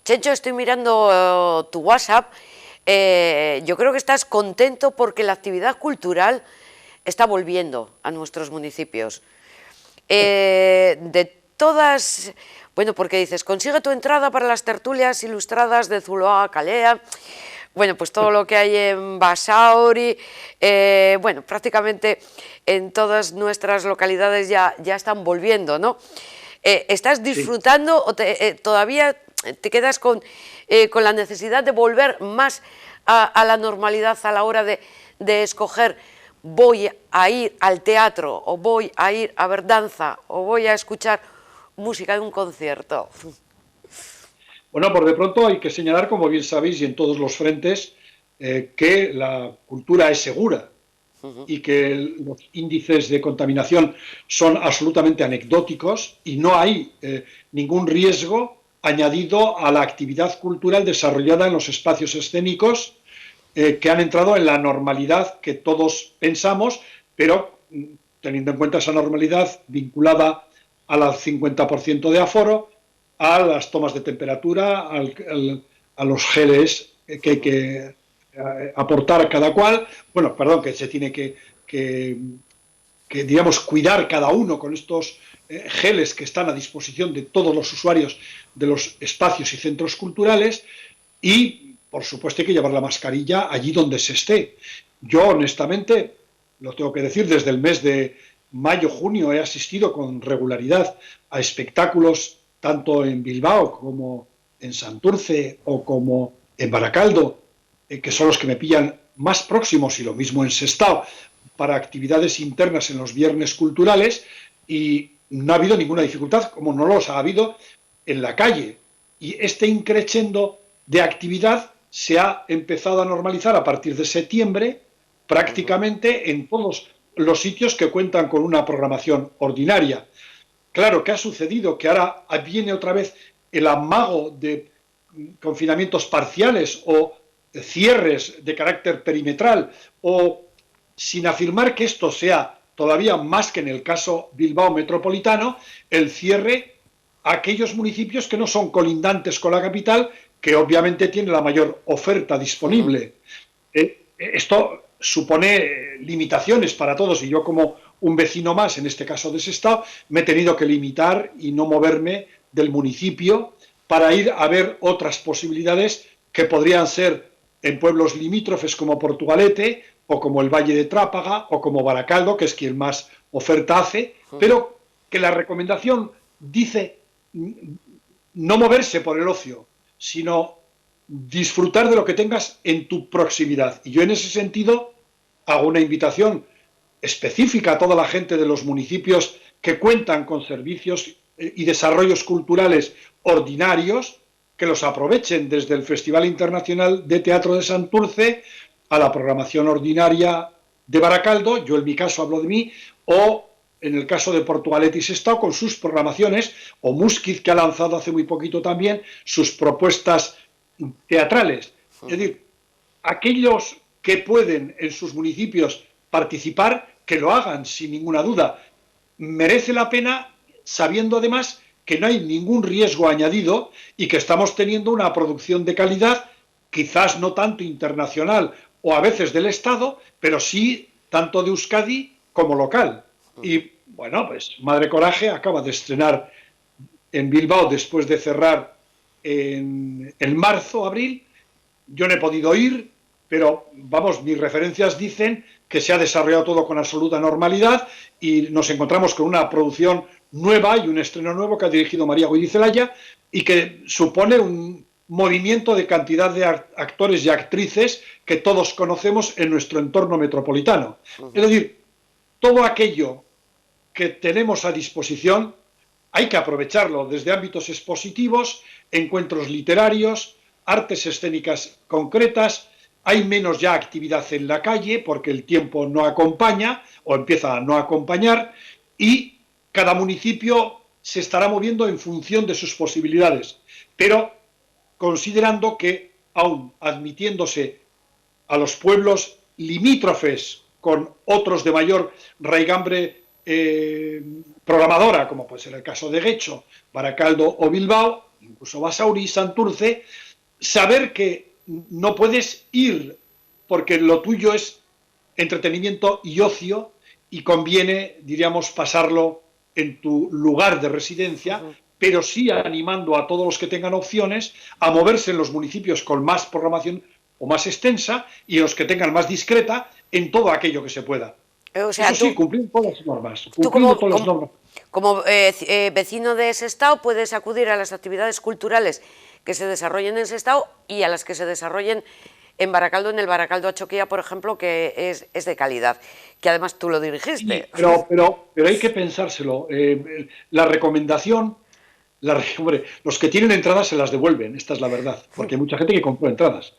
Chencho, estoy mirando tu WhatsApp. Yo creo que estás contento porque la actividad cultural está volviendo a nuestros municipios. De todas, bueno, porque dices, consigue tu entrada para las tertulias ilustradas de Zuloaga Calea, bueno, pues todo lo que hay en Basauri, bueno, prácticamente en todas nuestras localidades ya están volviendo, ¿no? ¿Estás disfrutando o todavía te quedas con la necesidad de volver más a la normalidad a la hora de escoger voy a ir al teatro o voy a ir a ver danza o voy a escuchar música de un concierto? Bueno, por de pronto hay que señalar, como bien sabéis, y en todos los frentes, que la cultura es segura y que los índices de contaminación son absolutamente anecdóticos y no hay ningún riesgo añadido a la actividad cultural desarrollada en los espacios escénicos que han entrado en la normalidad que todos pensamos, pero teniendo en cuenta esa normalidad vinculada al 50% de aforo, a las tomas de temperatura, a los geles que hay que aportar cada cual, bueno, perdón, que se tiene que digamos, cuidar cada uno con estos geles que están a disposición de todos los usuarios de los espacios y centros culturales y, por supuesto, hay que llevar la mascarilla allí donde se esté. Yo, honestamente, lo tengo que decir, desde el mes de mayo, junio he asistido con regularidad a espectáculos tanto en Bilbao como en Santurce o como en Baracaldo, que son los que me pillan más próximos, y lo mismo en Sestao, para actividades internas en los viernes culturales, y no ha habido ninguna dificultad, como no los ha habido en la calle. Y este increchendo de actividad se ha empezado a normalizar a partir de septiembre, prácticamente en todos los sitios que cuentan con una programación ordinaria. Claro, ¿qué ha sucedido? Que ahora viene otra vez el amago de confinamientos parciales o cierres de carácter perimetral, o sin afirmar que esto sea todavía más que en el caso Bilbao metropolitano, el cierre a aquellos municipios que no son colindantes con la capital, que obviamente tiene la mayor oferta disponible. Esto supone limitaciones para todos, y yo, como un vecino más, en este caso de Sestao, me he tenido que limitar y no moverme del municipio para ir a ver otras posibilidades que podrían ser en pueblos limítrofes como Portugalete o como el Valle de Trápaga o como Baracaldo, que es quien más oferta hace, pero que la recomendación dice no moverse por el ocio, sino disfrutar de lo que tengas en tu proximidad. Y yo en ese sentido hago una invitación específica a toda la gente de los municipios que cuentan con servicios y desarrollos culturales ordinarios, que los aprovechen desde el Festival Internacional de Teatro de Santurce a la programación ordinaria de Baracaldo, yo en mi caso hablo de mí, o en el caso de Portugalete y Sestao con sus programaciones, o Musquiz, que ha lanzado hace muy poquito también sus propuestas teatrales. Es decir, aquellos que pueden en sus municipios participar, que lo hagan sin ninguna duda. Merece la pena sabiendo además que no hay ningún riesgo añadido y que estamos teniendo una producción de calidad, quizás no tanto internacional o a veces del Estado, pero sí tanto de Euskadi como local. Y bueno, pues Madre Coraje acaba de estrenar en Bilbao después de cerrar en marzo, abril. Yo no he podido ir, pero vamos, mis referencias dicen que se ha desarrollado todo con absoluta normalidad y nos encontramos con una producción nueva y un estreno nuevo que ha dirigido María Goyrizelaya y que supone un movimiento de cantidad de actores y actrices que todos conocemos en nuestro entorno metropolitano. Es decir, todo aquello que tenemos a disposición hay que aprovecharlo desde ámbitos expositivos, encuentros literarios, artes escénicas concretas. Hay menos ya actividad en la calle porque el tiempo no acompaña o empieza a no acompañar y cada municipio se estará moviendo en función de sus posibilidades, pero considerando que, aun admitiéndose a los pueblos limítrofes con otros de mayor raigambre programadora, como puede ser el caso de Guecho, Baracaldo o Bilbao, incluso Basauri y Santurce, saber que no puedes ir porque lo tuyo es entretenimiento y ocio y conviene, diríamos, pasarlo en tu lugar de residencia, pero sí animando a todos los que tengan opciones a moverse en los municipios con más programación o más extensa y en los que tengan más discreta en todo aquello que se pueda. O sea, eso sí, cumplir todas las normas. Como vecino de Sestao puedes acudir a las actividades culturales que se desarrollen en Sestao y a las que se desarrollen en Baracaldo, en el Baracaldo Achoquía, por ejemplo, que es de calidad, que además tú lo dirigiste. Sí, pero hay que pensárselo. La recomendación, hombre, los que tienen entradas se las devuelven, esta es la verdad, porque hay mucha gente que compró entradas.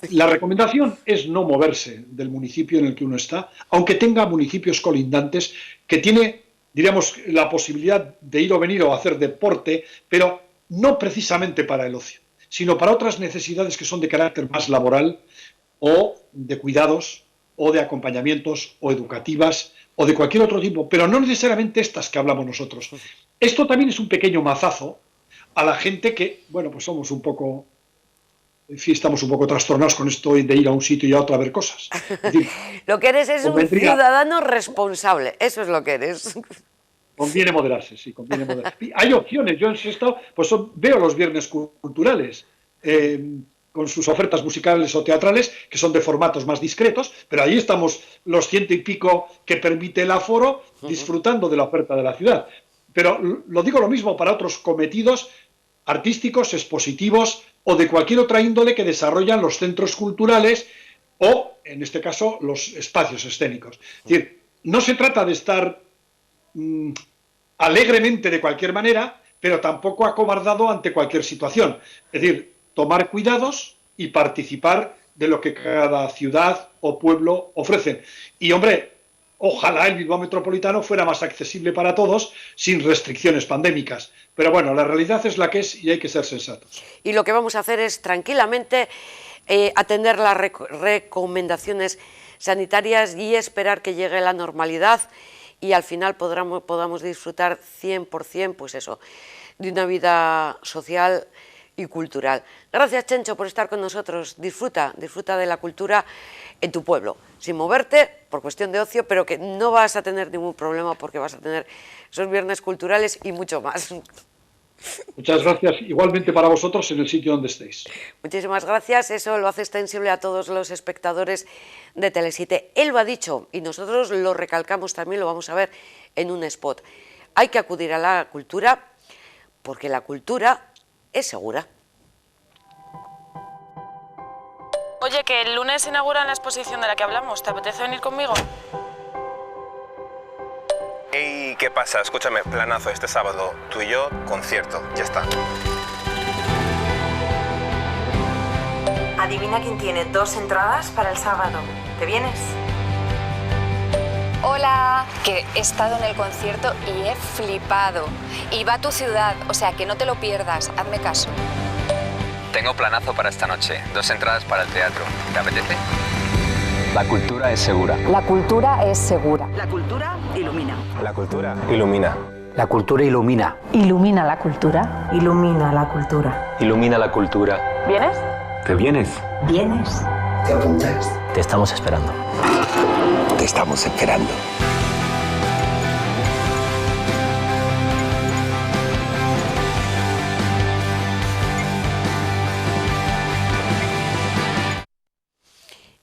La recomendación es no moverse del municipio en el que uno está, aunque tenga municipios colindantes que tiene, diríamos, la posibilidad de ir o venir o hacer deporte, pero no precisamente para el ocio, sino para otras necesidades que son de carácter más laboral o de cuidados o de acompañamientos o educativas o de cualquier otro tipo, pero no necesariamente estas que hablamos nosotros. Esto también es un pequeño mazazo a la gente que, bueno, pues somos un poco, en fin, estamos un poco trastornados con esto de ir a un sitio y a otro a ver cosas. Es decir, lo que eres es un ciudadano responsable, eso es lo que eres. Conviene moderarse, sí, conviene moderarse. Hay opciones, yo en Sestao pues veo los viernes culturales con sus ofertas musicales o teatrales, que son de formatos más discretos, pero ahí estamos los 100 y pico que permite el aforo disfrutando de la oferta de la ciudad. Pero lo digo lo mismo para otros cometidos artísticos, expositivos o de cualquier otra índole que desarrollan los centros culturales o, en este caso, los espacios escénicos. Es decir, no se trata de estar alegremente de cualquier manera, pero tampoco acobardado ante cualquier situación. Es decir, tomar cuidados y participar de lo que cada ciudad o pueblo ofrecen. Y, hombre, ojalá el Bilbao metropolitano fuera más accesible para todos, sin restricciones pandémicas. Pero bueno, la realidad es la que es y hay que ser sensatos. Y lo que vamos a hacer es tranquilamente atender las recomendaciones sanitarias y esperar que llegue la normalidad y al final podamos disfrutar 100%, pues eso, de una vida social y cultural. Gracias, Chencho, por estar con nosotros. Disfruta de la cultura en tu pueblo, sin moverte, por cuestión de ocio, pero que no vas a tener ningún problema porque vas a tener esos viernes culturales y mucho más. Muchas gracias, igualmente para vosotros en el sitio donde estéis. Muchísimas gracias, eso lo hace extensible a todos los espectadores de Telesite. Él lo ha dicho y nosotros lo recalcamos también, lo vamos a ver en un spot. Hay que acudir a la cultura porque la cultura es segura. Oye, que el lunes inauguran la exposición de la que hablamos, ¿te apetece venir conmigo? Ey, ¿qué pasa? Escúchame, planazo este sábado. Tú y yo, concierto. Ya está. Adivina quién tiene 2 entradas para el sábado. ¿Te vienes? Hola, que he estado en el concierto y he flipado. Y va a tu ciudad, o sea que no te lo pierdas, hazme caso. Tengo planazo para esta noche. 2 entradas para el teatro. ¿Te apetece? La cultura es segura. La cultura es segura. La cultura ilumina. La cultura ilumina. La cultura ilumina. Ilumina la cultura. Ilumina la cultura. Ilumina la cultura. ¿Vienes? ¿Te vienes? ¿Vienes? ¿Te apuntas? Te estamos esperando. Te estamos esperando.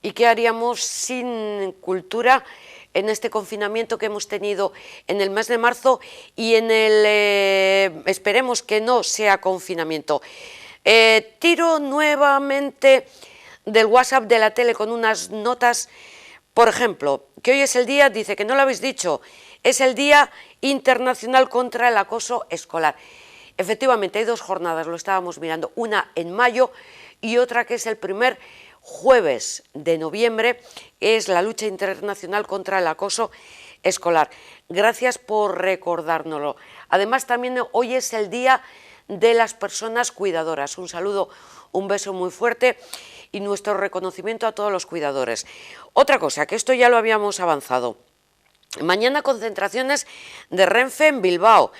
¿Y qué haríamos sin cultura en este confinamiento que hemos tenido en el mes de marzo y en el, esperemos que no sea confinamiento? Tiro nuevamente del WhatsApp de la tele con unas notas, por ejemplo, que hoy es el día, dice que no lo habéis dicho, es el Día Internacional contra el Acoso Escolar. Efectivamente, hay 2 jornadas, lo estábamos mirando, una en mayo y otra que es el primer jueves de noviembre, es la lucha internacional contra el acoso escolar. Gracias por recordárnoslo. Además, también hoy es el Día de las Personas Cuidadoras. Un saludo, un beso muy fuerte y nuestro reconocimiento a todos los cuidadores. Otra cosa, que esto ya lo habíamos avanzado. Mañana concentraciones de Renfe en Bilbao.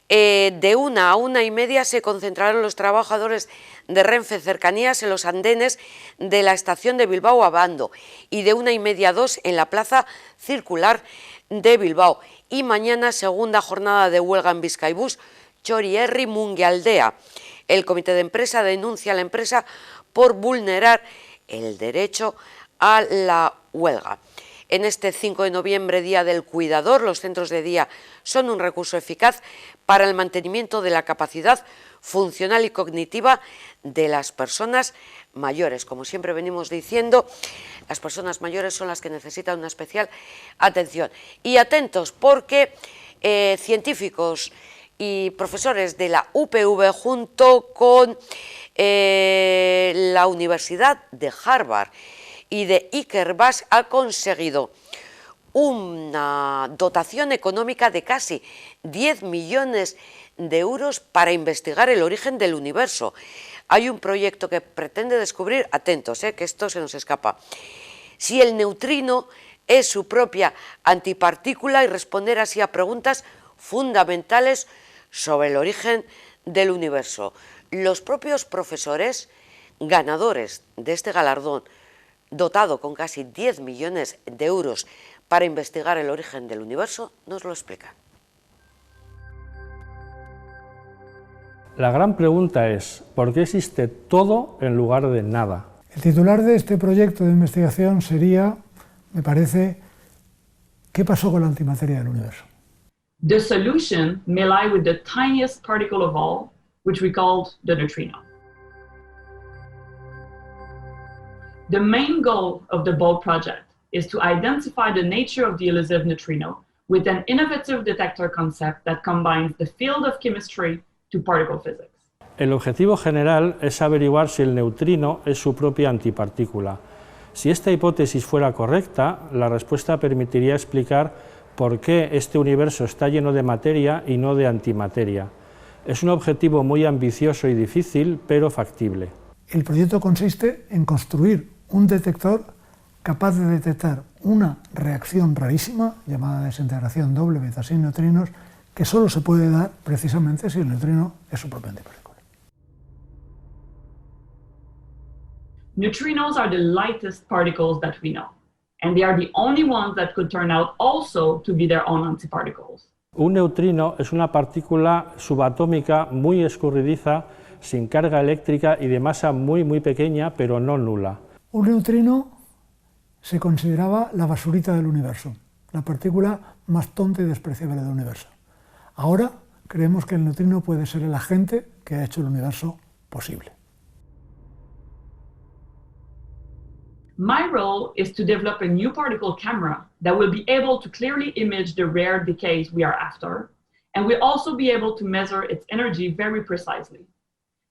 De 1 a 1:30 se concentrarán los trabajadores de Renfe Cercanías en los andenes de la estación de Bilbao Abando y de 1:30 a 2 en la plaza circular de Bilbao. Y mañana segunda jornada de huelga en Bizkaibus, Txorierri Mungialdea. El comité de empresa denuncia a la empresa por vulnerar el derecho a la huelga. En este 5 de noviembre, Día del Cuidador, los centros de día son un recurso eficaz para el mantenimiento de la capacidad funcional y cognitiva de las personas mayores. Como siempre venimos diciendo, las personas mayores son las que necesitan una especial atención. Y atentos porque científicos y profesores de la UPV junto con la Universidad de Harvard y de Ikerbas ha conseguido una dotación económica de casi 10 millones de euros para investigar el origen del universo. Hay un proyecto que pretende descubrir, atentos, que esto se nos escapa, si el neutrino es su propia antipartícula y responder así a preguntas fundamentales sobre el origen del universo. Los propios profesores ganadores de este galardón, dotado con casi 10 millones de euros para investigar el origen del universo, nos lo explican. La gran pregunta es, ¿por qué existe todo en lugar de nada? El titular de este proyecto de investigación sería, me parece, ¿qué pasó con la antimateria del universo? The solution may lie with the tiniest particle of all, which we called the neutrino. The main goal of the BOLD project is to identify the nature of the elusive neutrino with an innovative detector concept that combines the field of chemistry to particle physics. El objetivo general es averiguar si el neutrino es su propia antipartícula. Si esta hipótesis fuera correcta, la respuesta permitiría explicar por qué este universo está lleno de materia y no de antimateria. Es un objetivo muy ambicioso y difícil, pero factible. El proyecto consiste en construir un detector capaz de detectar una reacción rarísima, llamada desintegración doble beta sin neutrinos, que solo se puede dar precisamente si el neutrino es su propia antipartícula. Neutrinos are the lightest particles that we know, and they are the only ones that could turn out also to be their own antiparticles. Un neutrino es una partícula subatómica muy escurridiza, sin carga eléctrica y de masa muy pequeña, pero no nula. Un neutrino se consideraba la basurita del universo, la partícula más tonta y despreciable del universo. Ahora creemos que el neutrino puede ser el agente que ha hecho el universo posible. My role is to develop a new particle camera that will be able to clearly image the rare decays we are after, and will also be able to measure its energy very precisely.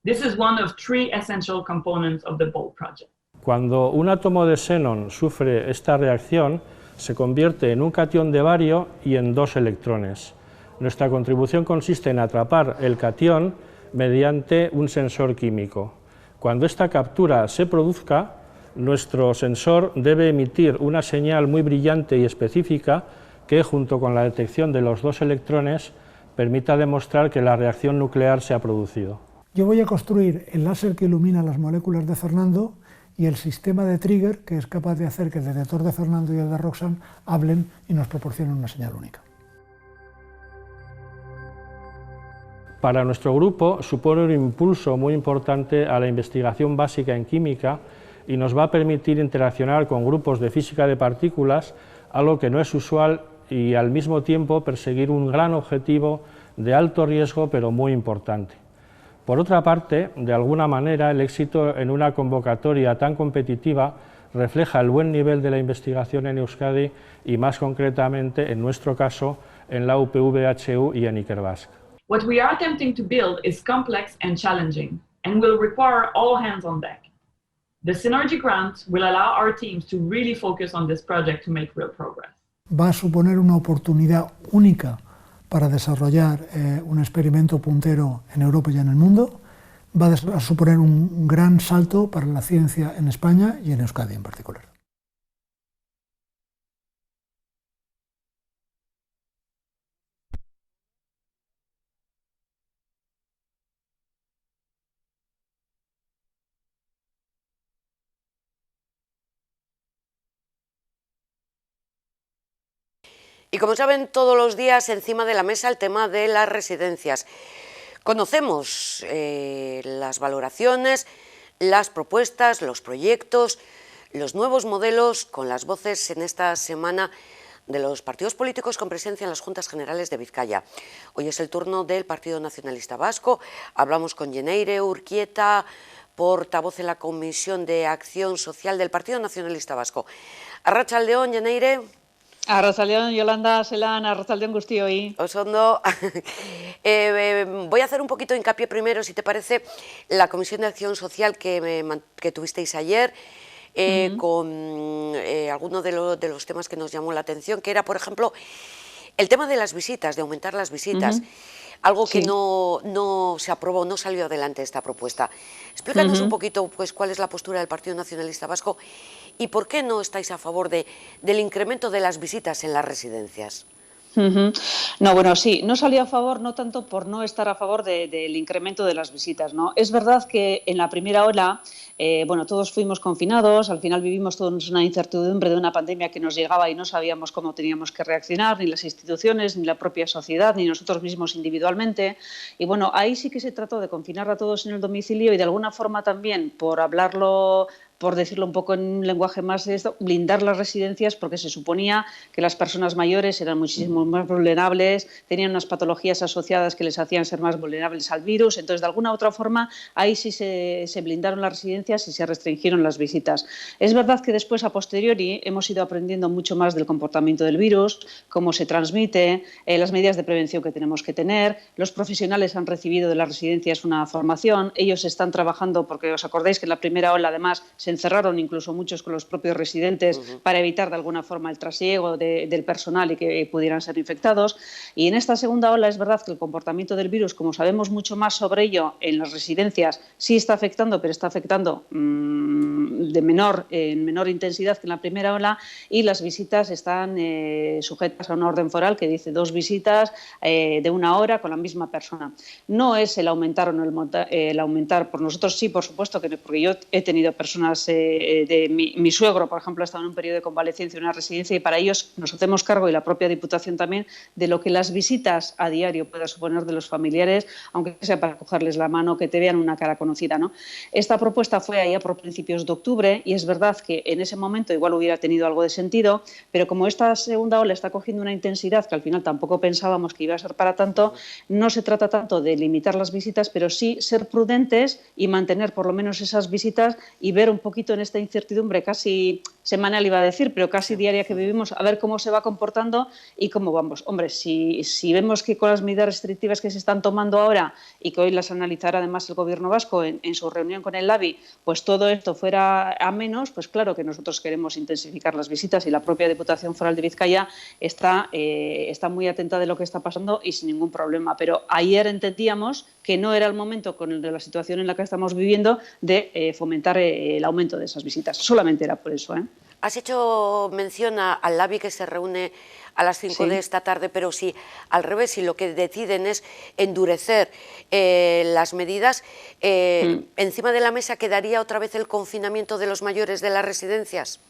This is one of 3 essential components of the BOLT project. Cuando un átomo de xenón sufre esta reacción, se convierte en un catión de bario y en 2 electrones. Nuestra contribución consiste en atrapar el catión mediante un sensor químico. Cuando esta captura se produzca, nuestro sensor debe emitir una señal muy brillante y específica que, junto con la detección de los 2 electrones, permita demostrar que la reacción nuclear se ha producido. Yo voy a construir el láser que ilumina las moléculas de Fernando y el sistema de trigger que es capaz de hacer que el detector de Fernando y el de Roxanne hablen y nos proporcionen una señal única. Para nuestro grupo supone un impulso muy importante a la investigación básica en química y nos va a permitir interaccionar con grupos de física de partículas, algo que no es usual, y al mismo tiempo perseguir un gran objetivo de alto riesgo pero muy importante. Por otra parte, de alguna manera, el éxito en una convocatoria tan competitiva refleja el buen nivel de la investigación en Euskadi y, más concretamente, en nuestro caso, en la UPV-HU y en Ikerbasque. What we are attempting to build is complex and challenging, and will require all hands on deck. The Synergy Grant will allow our teams to really focus on this project to make real progress. Va a suponer una oportunidad única para desarrollar un experimento puntero en Europa y en el mundo. Va a suponer un gran salto para la ciencia en España y en Euskadi en particular. Y como saben, todos los días encima de la mesa el tema de las residencias. Conocemos las valoraciones, las propuestas, los proyectos, los nuevos modelos, con las voces en esta semana de los partidos políticos con presencia en las Juntas Generales de Vizcaya. Hoy es el turno del Partido Nacionalista Vasco. Hablamos con Jeneire Urquieta, portavoz en la Comisión de Acción Social del Partido Nacionalista Vasco. Arratsaldeon, Jeneire. Arratsaldeon, Yolanda, Zelan, arratsaldeon guztioi. Osondo. Voy a hacer un poquito de hincapié primero, si te parece, la Comisión de Acción Social que tuvisteis ayer, con algunos de los temas que nos llamó la atención, que era, por ejemplo, el tema de las visitas, de aumentar las visitas. Algo que no se aprobó, no salió adelante esta propuesta. Explícanos un poquito pues, cuál es la postura del Partido Nacionalista Vasco y por qué no estáis a favor del incremento de las visitas en las residencias. No, bueno, sí, no salió a favor, no tanto por no estar a favor del incremento de las visitas, ¿no? Es verdad que en la primera ola, bueno, todos fuimos confinados, al final vivimos todos una incertidumbre de una pandemia que nos llegaba y no sabíamos cómo teníamos que reaccionar, ni las instituciones, ni la propia sociedad, ni nosotros mismos individualmente. Y bueno, ahí sí que se trató de confinar a todos en el domicilio y de alguna forma también, por hablarlo, por decirlo un poco en un lenguaje más de esto, blindar las residencias, porque se suponía que las personas mayores eran muchísimo más vulnerables, tenían unas patologías asociadas que les hacían ser más vulnerables al virus. Entonces, de alguna u otra forma, ahí sí se blindaron las residencias y se restringieron las visitas. Es verdad que después, a posteriori, hemos ido aprendiendo mucho más del comportamiento del virus, cómo se transmite, las medidas de prevención que tenemos que tener. Los profesionales han recibido de las residencias una formación, ellos están trabajando, porque os acordáis que en la primera ola, además, se encerraron incluso muchos con los propios residentes para evitar de alguna forma el trasiego del personal y que pudieran ser infectados. Y en esta segunda ola es verdad que el comportamiento del virus, como sabemos mucho más sobre ello en las residencias, sí está afectando, pero está afectando en menor intensidad que en la primera ola, y las visitas están sujetas a una orden foral que dice 2 visitas de 1 hora con la misma persona. No es el aumentar o no el aumentar, por nosotros sí, por supuesto, porque yo he tenido personas personas, mi suegro, por ejemplo, ha estado en un periodo de convalecencia en una residencia y para ellos nos hacemos cargo, y la propia Diputación también, de lo que las visitas a diario puedan suponer de los familiares, aunque sea para cogerles la mano, que te vean una cara conocida, ¿no? Esta propuesta fue allá por principios de octubre y es verdad que en ese momento igual hubiera tenido algo de sentido, pero como esta segunda ola está cogiendo una intensidad que al final tampoco pensábamos que iba a ser para tanto, no se trata tanto de limitar las visitas, pero sí ser prudentes y mantener por lo menos esas visitas y ver un poquito en esta incertidumbre casi semanal, iba a decir, pero casi diaria que vivimos, a ver cómo se va comportando y cómo vamos. Hombre, si vemos que con las medidas restrictivas que se están tomando ahora y que hoy las analizará además el Gobierno vasco en su reunión con el LABI, pues todo esto fuera a menos, pues claro que nosotros queremos intensificar las visitas y la propia Diputación Foral de Vizcaya está muy atenta de lo que está pasando y sin ningún problema. Pero ayer entendíamos que no era el momento, con la situación en la que estamos viviendo, de fomentar el aumento de esas visitas. Solamente era por eso, ¿eh? Has hecho mención al LABI que se reúne a las 5 de esta tarde, pero si al revés, si lo que deciden es endurecer las medidas, encima de la mesa quedaría otra vez el confinamiento de los mayores de las residencias.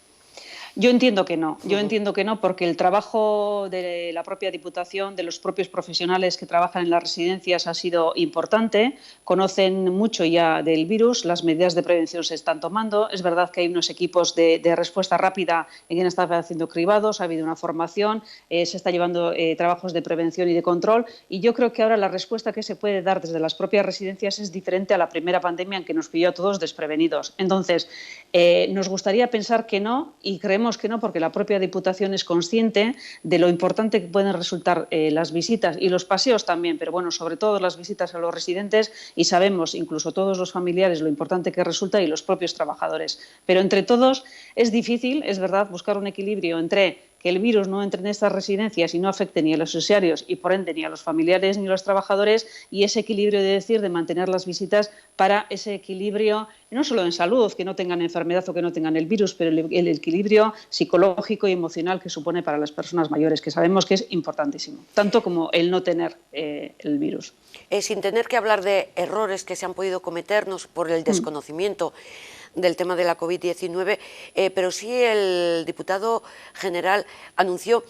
Yo entiendo que no, porque el trabajo de la propia Diputación, de los propios profesionales que trabajan en las residencias ha sido importante, conocen mucho ya del virus, las medidas de prevención se están tomando, es verdad que hay unos equipos de respuesta rápida en quien están haciendo cribados, ha habido una formación, se está llevando trabajos de prevención y de control y yo creo que ahora la respuesta que se puede dar desde las propias residencias es diferente a la primera pandemia en que nos pilló a todos desprevenidos. Entonces, nos gustaría pensar que no y creemos que no, porque la propia Diputación es consciente de lo importante que pueden resultar las visitas y los paseos también, pero bueno, sobre todo las visitas a los residentes y sabemos, incluso todos los familiares, lo importante que resulta y los propios trabajadores. Pero entre todos es difícil, es verdad, buscar un equilibrio entre que el virus no entre en estas residencias y no afecte ni a los usuarios y por ende ni a los familiares ni a los trabajadores y ese equilibrio de mantener las visitas para ese equilibrio no solo en salud, que no tengan enfermedad o que no tengan el virus, pero el equilibrio psicológico y emocional que supone para las personas mayores, que sabemos que es importantísimo, tanto como el no tener el virus. Sin tener que hablar de errores que se han podido cometernos por el desconocimiento del tema de la COVID-19, pero sí el diputado general anunció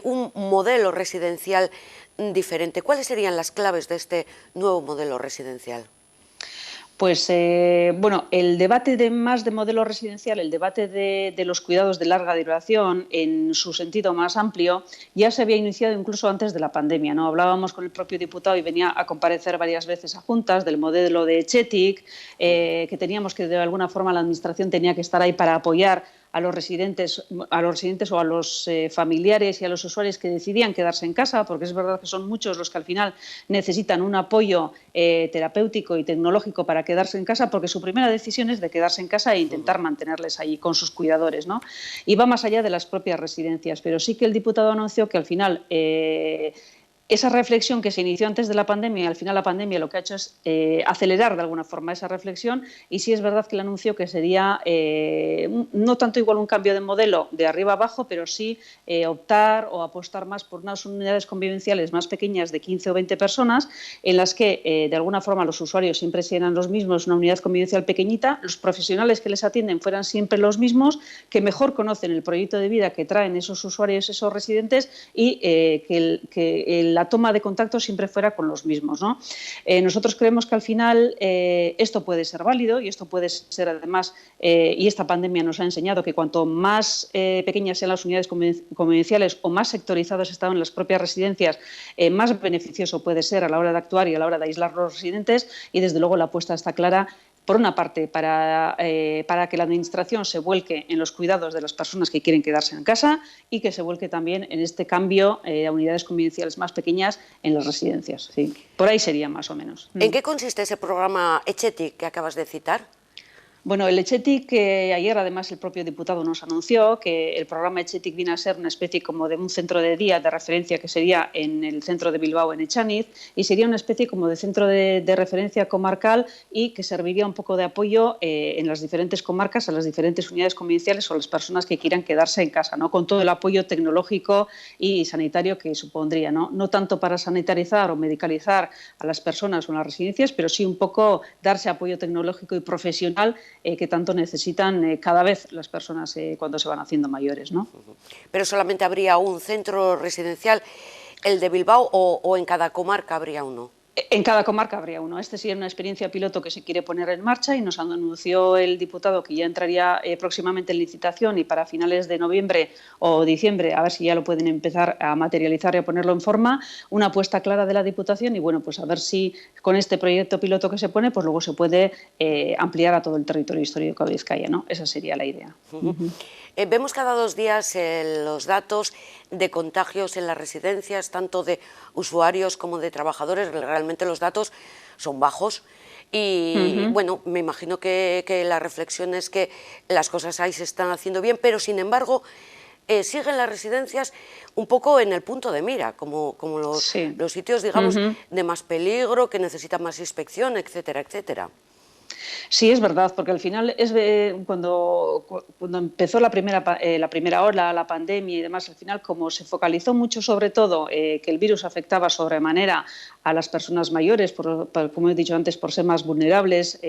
un modelo residencial diferente. ¿Cuáles serían las claves de este nuevo modelo residencial? Pues bueno, el debate de modelo residencial, el debate de los cuidados de larga duración en su sentido más amplio ya se había iniciado incluso antes de la pandemia, ¿no? Hablábamos con el propio diputado y venía a comparecer varias veces a juntas del modelo de Chetic, que teníamos que de alguna forma la administración tenía que estar ahí para apoyar a los residentes o a los familiares y a los usuarios que decidían quedarse en casa, porque es verdad que son muchos los que al final necesitan un apoyo terapéutico y tecnológico para quedarse en casa, porque su primera decisión es de quedarse en casa e intentar mantenerles ahí con sus cuidadores, ¿no? Y va más allá de las propias residencias, pero sí que el diputado anunció que al final esa reflexión que se inició antes de la pandemia, al final la pandemia lo que ha hecho es acelerar de alguna forma esa reflexión y sí es verdad que el anuncio que sería no tanto igual un cambio de modelo de arriba abajo, pero sí optar o apostar más por unas unidades convivenciales más pequeñas de 15 o 20 personas en las que de alguna forma los usuarios siempre sean los mismos, una unidad convivencial pequeñita, los profesionales que les atienden fueran siempre los mismos, que mejor conocen el proyecto de vida que traen esos usuarios, esos residentes y que la toma de contacto siempre fuera con los mismos, ¿no? Nosotros creemos que al final esto puede ser válido y esto puede ser además, y esta pandemia nos ha enseñado que cuanto más pequeñas sean las unidades convivenciales o más sectorizadas están en las propias residencias, más beneficioso puede ser a la hora de actuar y a la hora de aislar a los residentes y desde luego la apuesta está clara. Por una parte, para que la Administración se vuelque en los cuidados de las personas que quieren quedarse en casa y que se vuelque también en este cambio a unidades convivenciales más pequeñas en las residencias. Sí. Por ahí sería más o menos. ¿En qué consiste ese programa Echetic que acabas de citar? Bueno, el Echetic, ayer además el propio diputado nos anunció que el programa Echetic viene a ser una especie como de un centro de día de referencia que sería en el centro de Bilbao, en Echaniz, y sería una especie como de centro de referencia comarcal y que serviría un poco de apoyo en las diferentes comarcas, a las diferentes unidades convivenciales o a las personas que quieran quedarse en casa, ¿no? Con todo el apoyo tecnológico y sanitario que supondría, ¿no? No tanto para sanitarizar o medicalizar a las personas o en las residencias, pero sí un poco darse apoyo tecnológico y profesional que tanto necesitan cada vez las personas cuando se van haciendo mayores, ¿no? Pero solamente habría un centro residencial, el de Bilbao, o en cada comarca habría uno. En cada comarca habría uno. Este sí es una experiencia piloto que se quiere poner en marcha y nos anunció el diputado que ya entraría próximamente en licitación y para finales de noviembre o diciembre, a ver si ya lo pueden empezar a materializar y a ponerlo en forma, una apuesta clara de la Diputación y bueno, pues a ver si con este proyecto piloto que se pone, pues luego se puede ampliar a todo el territorio histórico de Vizcaya, ¿no? Esa sería la idea. Vemos cada 2 días los datos de contagios en las residencias, tanto de usuarios como de trabajadores. Realmente los datos son bajos y bueno, me imagino que la reflexión es que las cosas ahí se están haciendo bien, pero sin embargo siguen las residencias un poco en el punto de mira, como los sitios, digamos, de más peligro, que necesitan más inspección, etcétera, etcétera. Sí, es verdad, porque al final es cuando empezó la primera ola, la pandemia y demás, al final como se focalizó mucho sobre todo que el virus afectaba sobremanera a las personas mayores, como he dicho antes, por ser más vulnerables,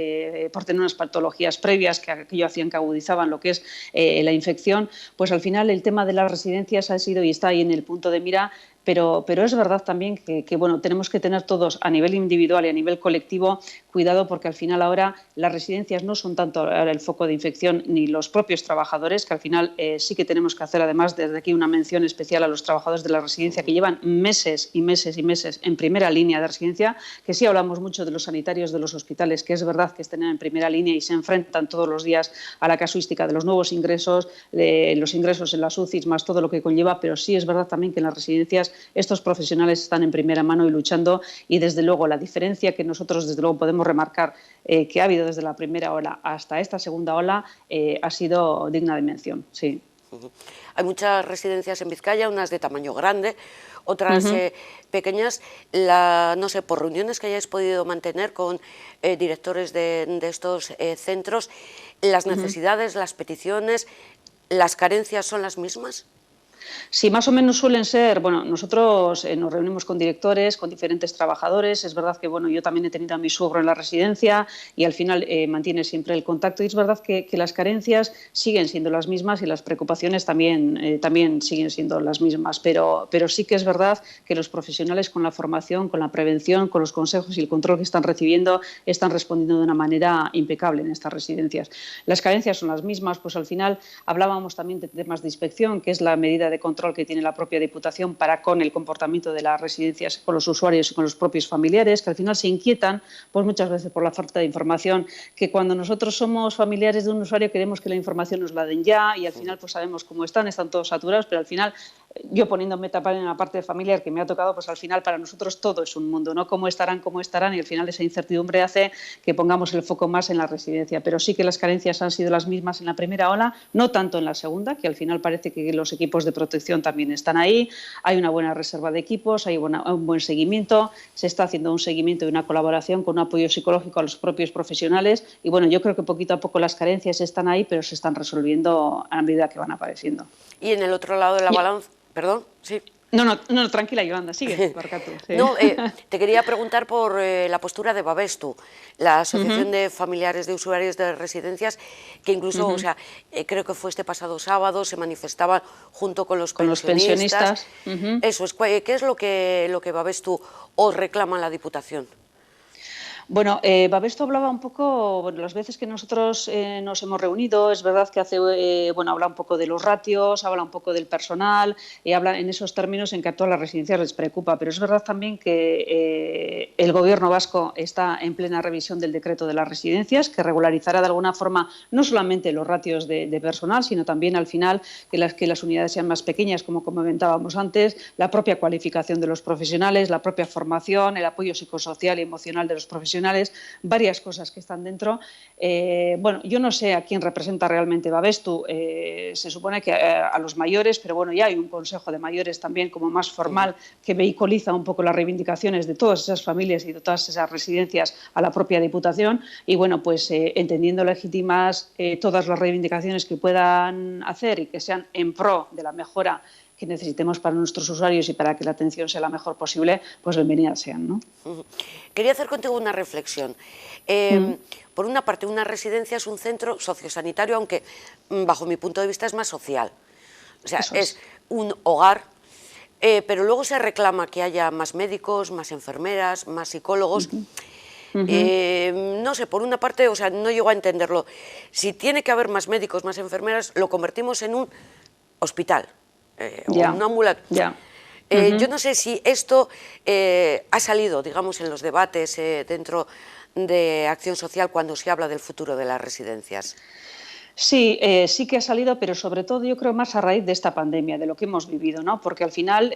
por tener unas patologías previas que aquello hacían que agudizaban lo que es la infección, pues al final el tema de las residencias ha sido y está ahí en el punto de mira. Pero es verdad también que bueno, tenemos que tener todos a nivel individual y a nivel colectivo cuidado porque al final ahora las residencias no son tanto el foco de infección ni los propios trabajadores, que al final sí que tenemos que hacer además desde aquí una mención especial a los trabajadores de la residencia que llevan meses y meses y meses en primera línea de residencia, que sí hablamos mucho de los sanitarios de los hospitales, que es verdad que estén en primera línea y se enfrentan todos los días a la casuística de los nuevos ingresos, los ingresos en las UCIs más todo lo que conlleva, pero sí es verdad también que en las residencias estos profesionales están en primera mano y luchando y desde luego la diferencia que nosotros desde luego podemos remarcar que ha habido desde la primera ola hasta esta segunda ola ha sido digna de mención, sí. Hay muchas residencias en Vizcaya, unas de tamaño grande, otras pequeñas, no sé, por reuniones que hayáis podido mantener con directores de estos centros, las necesidades, las peticiones, las carencias son las mismas. Sí, más o menos suelen ser, bueno, nosotros nos reunimos con directores, con diferentes trabajadores, es verdad que, bueno, yo también he tenido a mi suegro en la residencia y al final mantiene siempre el contacto y es verdad que las carencias siguen siendo las mismas y las preocupaciones también siguen siendo las mismas, pero sí que es verdad que los profesionales con la formación, con la prevención, con los consejos y el control que están recibiendo están respondiendo de una manera impecable en estas residencias. Las carencias son las mismas, pues al final hablábamos también de temas de inspección, que es la medida de control que tiene la propia Diputación para con el comportamiento de las residencias con los usuarios y con los propios familiares, que al final se inquietan pues muchas veces por la falta de información, que cuando nosotros somos familiares de un usuario queremos que la información nos la den ya y al final pues sabemos cómo están todos saturados, pero al final yo poniéndome tapar en la parte familiar que me ha tocado, pues al final para nosotros todo es un mundo, ¿no? Cómo estarán y al final esa incertidumbre hace que pongamos el foco más en la residencia, pero sí que las carencias han sido las mismas en la primera ola, no tanto en la segunda, que al final parece que los equipos de protección también están ahí, hay una buena reserva de equipos, hay un buen seguimiento, se está haciendo un seguimiento y una colaboración con un apoyo psicológico a los propios profesionales y bueno, yo creo que poquito a poco las carencias están ahí, pero se están resolviendo a medida que van apareciendo. Y en el otro lado de la balanza, perdón, sí. No, tranquila, Yolanda, sigue. Sí. No, te quería preguntar por la postura de Babestu, la Asociación de Familiares de Usuarios de Residencias, que incluso, o sea, creo que fue este pasado sábado, se manifestaban junto con los pensionistas. Eso es, ¿qué es lo que Babestu os reclama en la Diputación? Bueno, Babestu hablaba un poco, bueno, las veces que nosotros nos hemos reunido, es verdad que habla un poco de los ratios, habla un poco del personal, habla en esos términos en que a todas las residencias les preocupa, pero es verdad también que el Gobierno vasco está en plena revisión del decreto de las residencias, que regularizará de alguna forma no solamente los ratios de personal, sino también al final que las unidades sean más pequeñas, como comentábamos antes, la propia cualificación de los profesionales, la propia formación, el apoyo psicosocial y emocional de los profesionales, varias cosas que están dentro. Bueno, yo no sé a quién representa realmente Babestu, se supone que a los mayores, pero bueno, ya hay un consejo de mayores también como más formal que vehiculiza un poco las reivindicaciones de todas esas familias y de todas esas residencias a la propia Diputación y bueno, pues entendiendo legítimas todas las reivindicaciones que puedan hacer y que sean en pro de la mejora que necesitemos para nuestros usuarios y para que la atención sea la mejor posible, pues bienvenidas sean, ¿no? Quería hacer contigo una reflexión. por una parte, una residencia es un centro sociosanitario, aunque bajo mi punto de vista es más social. O sea, es un hogar, pero luego se reclama que haya más médicos, más enfermeras, más psicólogos. No sé, por una parte, o sea, no llego a entenderlo. Si tiene que haber más médicos, más enfermeras, lo convertimos en un hospital o un ambulatorio. Yo no sé si esto ha salido, digamos, en los debates dentro de Acción Social cuando se habla del futuro de las residencias. Sí, sí que ha salido, pero sobre todo yo creo más a raíz de esta pandemia, de lo que hemos vivido, ¿no? Porque al final,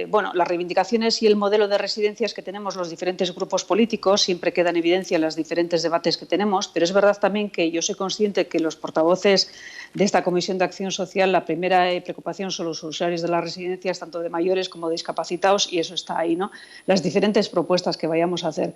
bueno, las reivindicaciones y el modelo de residencias que tenemos los diferentes grupos políticos siempre quedan en evidencia en los diferentes debates que tenemos, pero es verdad también que yo soy consciente que los portavoces de esta Comisión de Acción Social, la primera preocupación son los usuarios de las residencias, tanto de mayores como de discapacitados, y eso está ahí, ¿no? Las diferentes propuestas que vayamos a hacer.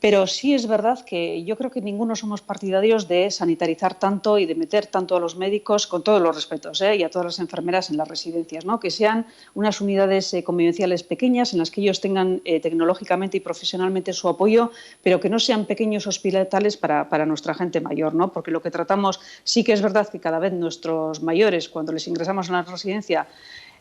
Pero sí es verdad que yo creo que ninguno somos partidarios de sanitarizar tanto y de meter tanto a los médicos, con todos los respetos, y a todas las enfermeras en las residencias, ¿no? Que sean unas unidades convivenciales pequeñas en las que ellos tengan tecnológicamente y profesionalmente su apoyo, pero que no sean pequeños hospitales para nuestra gente mayor, ¿no? Porque lo que tratamos, sí que es verdad que cada vez nuestros mayores, cuando les ingresamos en la residencia,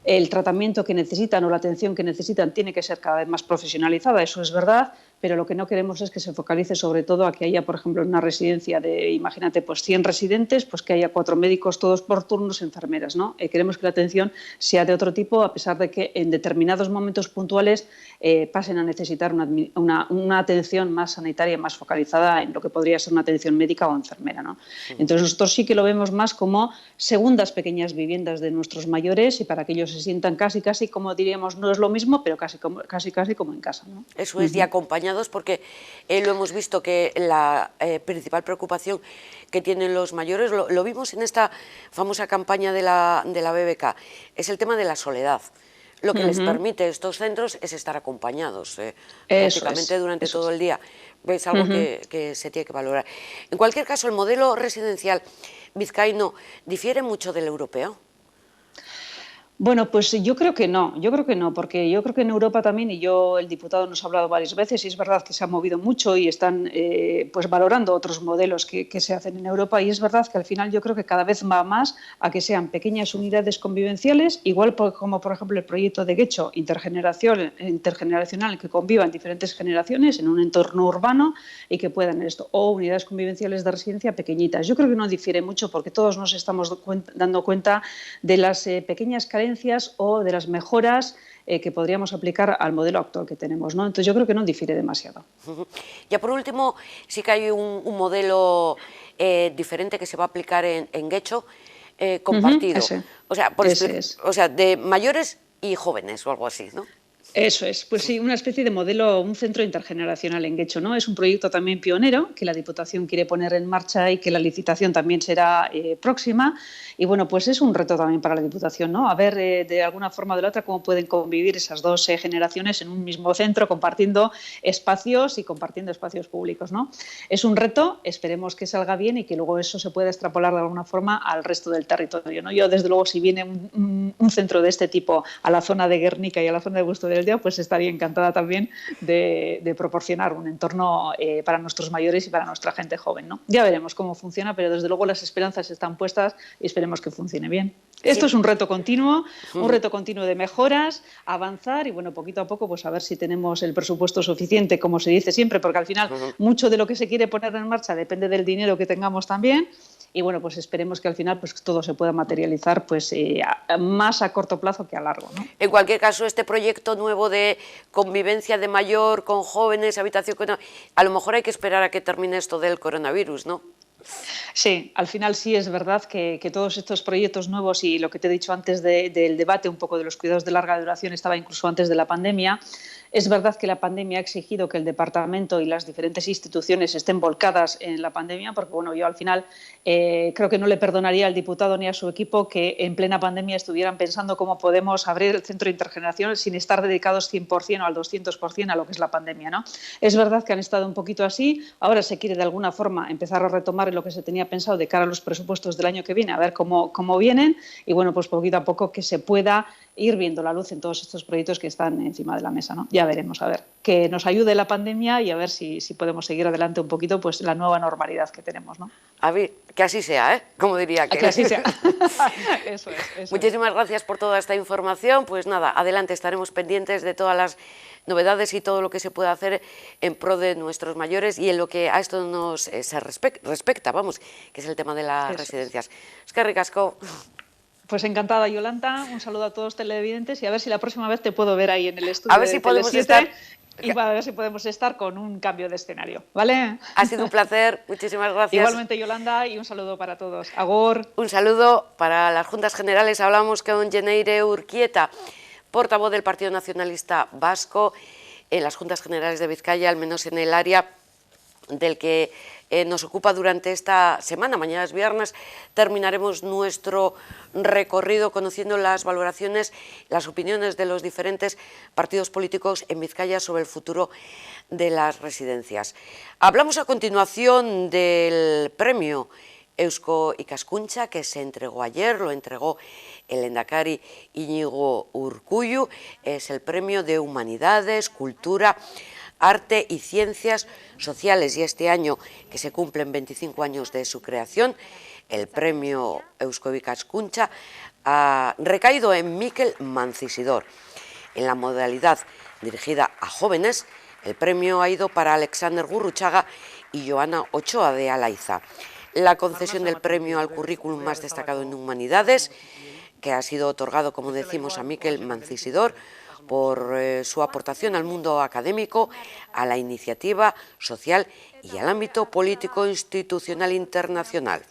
el tratamiento que necesitan o la atención que necesitan tiene que ser cada vez más profesionalizada, eso es verdad, pero lo que no queremos es que se focalice sobre todo a que haya, por ejemplo, en una residencia de, imagínate, pues 100 residentes, pues que haya 4 médicos todos por turnos, enfermeras, ¿no? Queremos que la atención sea de otro tipo, a pesar de que en determinados momentos puntuales pasen a necesitar una atención más sanitaria, más focalizada en lo que podría ser una atención médica o enfermera, ¿no? Entonces nosotros sí que lo vemos más como segundas pequeñas viviendas de nuestros mayores y para que ellos se sientan casi, como diríamos, no es lo mismo, pero casi como en casa, ¿no? Eso es, y acompañados, porque lo hemos visto que la principal preocupación que tienen los mayores, lo vimos en esta famosa campaña de la BBK, es el tema de la soledad. Lo que les permite estos centros es estar acompañados prácticamente durante todo el día. Es algo que se tiene que valorar. En cualquier caso, el modelo residencial vizcaíno difiere mucho del europeo. Bueno, pues yo creo que no, porque yo creo que en Europa también, y el diputado nos ha hablado varias veces, y es verdad que se ha movido mucho y están pues valorando otros modelos que se hacen en Europa, y es verdad que al final yo creo que cada vez va más a que sean pequeñas unidades convivenciales, igual como por ejemplo el proyecto de Getxo intergeneracional, que convivan diferentes generaciones en un entorno urbano y que puedan esto, o unidades convivenciales de residencia pequeñitas. Yo creo que no difiere mucho porque todos nos estamos dando cuenta de las pequeñas carencias o de las mejoras que podríamos aplicar al modelo actual que tenemos, ¿no? Entonces yo creo que no difiere demasiado. Ya por último, sí que hay un modelo diferente que se va a aplicar en Getxo, compartido. O sea, de mayores y jóvenes o algo así, ¿no? Eso es, pues sí, una especie de modelo, un centro intergeneracional en Getxo, ¿no? Es un proyecto también pionero que la Diputación quiere poner en marcha y que la licitación también será próxima. Y bueno, pues es un reto también para la Diputación, ¿no? A ver de alguna forma o de la otra cómo pueden convivir esas dos generaciones en un mismo centro, compartiendo espacios y compartiendo espacios públicos, ¿no? Es un reto, esperemos que salga bien y que luego eso se pueda extrapolar de alguna forma al resto del territorio, ¿no? Yo, desde luego, si viene un centro de este tipo a la zona de Guernica y a la zona de Busto del Día, pues estaría encantada también de proporcionar un entorno para nuestros mayores y para nuestra gente joven, ¿no? Ya veremos cómo funciona, pero desde luego las esperanzas están puestas y esperemos que funcione bien. Esto es un reto continuo de mejoras, avanzar y bueno, poquito a poco pues a ver si tenemos el presupuesto suficiente, como se dice siempre, porque al final mucho de lo que se quiere poner en marcha depende del dinero que tengamos también. Y bueno, pues esperemos que al final pues todo se pueda materializar pues más a corto plazo que a largo, ¿no? En cualquier caso, este proyecto nuevo de convivencia de mayor con jóvenes, habitación, a lo mejor hay que esperar a que termine esto del coronavirus, ¿no? Sí, al final sí es verdad que todos estos proyectos nuevos y lo que te he dicho antes del debate un poco de los cuidados de larga duración estaba incluso antes de la pandemia. Es verdad que la pandemia ha exigido que el departamento y las diferentes instituciones estén volcadas en la pandemia, porque bueno, yo al final creo que no le perdonaría al diputado ni a su equipo que en plena pandemia estuvieran pensando cómo podemos abrir el centro intergeneracional sin estar dedicados 100% o al 200% a lo que es la pandemia, ¿no? Es verdad que han estado un poquito así, ahora se quiere de alguna forma empezar a retomar en lo que se tenía pensado de cara a los presupuestos del año que viene, a ver cómo vienen y bueno, pues poquito a poco que se pueda ir viendo la luz en todos estos proyectos que están encima de la mesa, ¿no? Ya veremos, a ver, que nos ayude la pandemia y a ver si podemos seguir adelante un poquito pues la nueva normalidad que tenemos, ¿no? A ver, que así sea, ¿eh? Como diría que así sea. Eso es. Muchísimas gracias por toda esta información. Pues nada, adelante, estaremos pendientes de todas las novedades y todo lo que se pueda hacer en pro de nuestros mayores y en lo que a esto nos se respecta, vamos, que es el tema de las residencias. Es que ricasco. Pues encantada, Yolanda. Un saludo a todos los televidentes y a ver si la próxima vez te puedo ver ahí en el estudio. A ver si podemos estar. Y a ver si podemos estar con un cambio de escenario, ¿vale? Ha sido un placer, muchísimas gracias. Igualmente, Yolanda, y un saludo para todos. Agur. Un saludo para las Juntas Generales. Hablamos con Jeneire Urquieta, portavoz del Partido Nacionalista Vasco en las Juntas Generales de Vizcaya, al menos en el área del que nos ocupa durante esta semana. Mañana es viernes, terminaremos nuestro recorrido conociendo las valoraciones, las opiniones de los diferentes partidos políticos en Vizcaya sobre el futuro de las residencias. Hablamos a continuación del premio Eusko Ikaskuntza que se entregó ayer, lo entregó el lehendakari Iñigo Urkullu, es el premio de Humanidades, Cultura, Arte y Ciencias Sociales y este año que se cumplen 25 años de su creación, el premio Eusko Ikaskuntza ha recaído en Mikel Mancisidor. En la modalidad dirigida a jóvenes, el premio ha ido para Alexander Gurruchaga y Joana Ochoa de Alaiza. La concesión del premio al currículum más destacado en Humanidades, que ha sido otorgado, como decimos, a Mikel Mancisidor, por su aportación al mundo académico, a la iniciativa social y al ámbito político institucional internacional.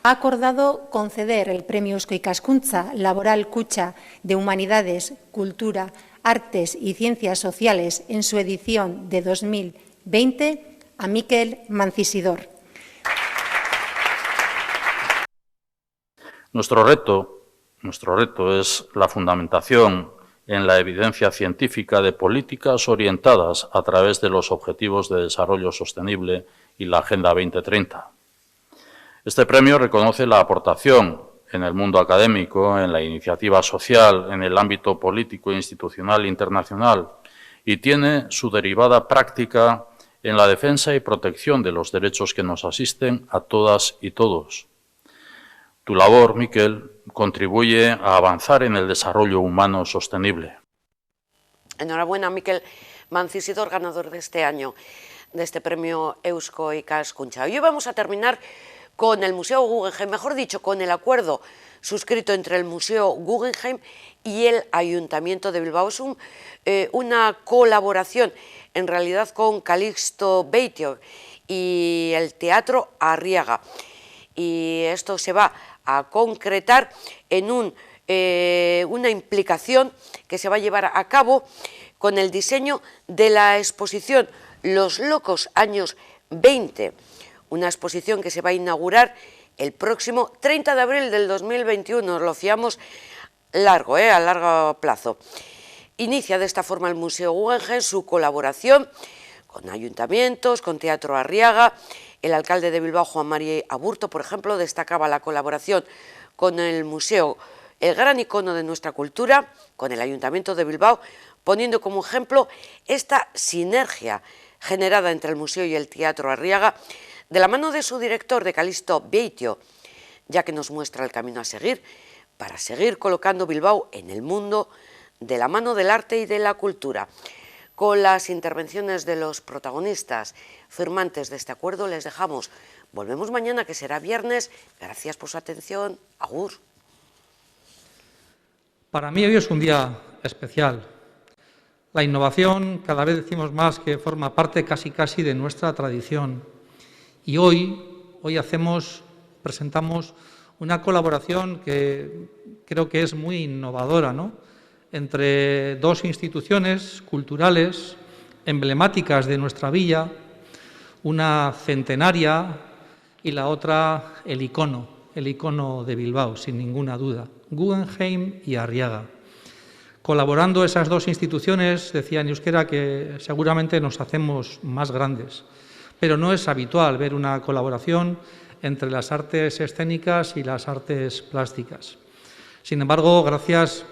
Ha acordado conceder el premio Eusko Ikaskuntza Laboral Kutxa de Humanidades, Cultura, Artes y Ciencias Sociales en su edición de 2020 a Mikel Mancisidor. Nuestro reto es la fundamentación en la evidencia científica de políticas orientadas a través de los Objetivos de Desarrollo Sostenible y la Agenda 2030. Este premio reconoce la aportación en el mundo académico, en la iniciativa social, en el ámbito político, institucional e internacional y tiene su derivada práctica en la defensa y protección de los derechos que nos asisten a todas y todos. Tu labor, Mikel, contribuye a avanzar en el desarrollo humano sostenible. Enhorabuena, Mikel Mancisidor, ganador de este año, de este premio Eusko Ikaskuntza. Hoy vamos a terminar con el Museo Guggenheim, mejor dicho, con el acuerdo suscrito entre el Museo Guggenheim y el Ayuntamiento de Bilbao. Es una colaboración, en realidad, con Calixto Beitio y el Teatro Arriaga. Y esto se va a concretar en una implicación que se va a llevar a cabo con el diseño de la exposición Los locos años 20, una exposición que se va a inaugurar el próximo 30 de abril del 2021, lo fiamos largo, a largo plazo. Inicia de esta forma el Museo Guggenheim su colaboración con ayuntamientos, con Teatro Arriaga. El alcalde de Bilbao, Juan Mari Aburto, por ejemplo, destacaba la colaboración con el museo, el gran icono de nuestra cultura, con el Ayuntamiento de Bilbao, poniendo como ejemplo esta sinergia generada entre el museo y el Teatro Arriaga, de la mano de su director, de Calixto Beitio, ya que nos muestra el camino a seguir para seguir colocando Bilbao en el mundo de la mano del arte y de la cultura. Con las intervenciones de los protagonistas firmantes de este acuerdo les dejamos. Volvemos mañana, que será viernes. Gracias por su atención. Agur. Para mí hoy es un día especial. La innovación, cada vez decimos más que forma parte casi de nuestra tradición. Y hoy presentamos una colaboración que creo que es muy innovadora, ¿no?, entre dos instituciones culturales emblemáticas de nuestra villa, una centenaria y la otra el icono de Bilbao, sin ninguna duda, Guggenheim y Arriaga. Colaborando esas dos instituciones, decía en euskera, que seguramente nos hacemos más grandes, pero no es habitual ver una colaboración entre las artes escénicas y las artes plásticas. Sin embargo, gracias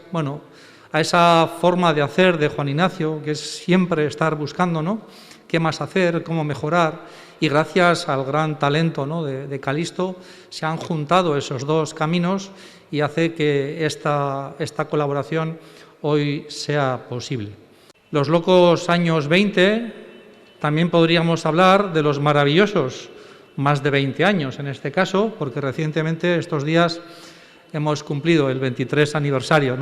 a esa forma de hacer de Juan Ignacio, que es siempre estar buscando qué más hacer, cómo mejorar, y gracias al gran talento de Calixto se han juntado esos dos caminos y hace que esta colaboración hoy sea posible. Los locos años 20, también podríamos hablar de los maravillosos más de 20 años en este caso, porque recientemente estos días hemos cumplido el 23 aniversario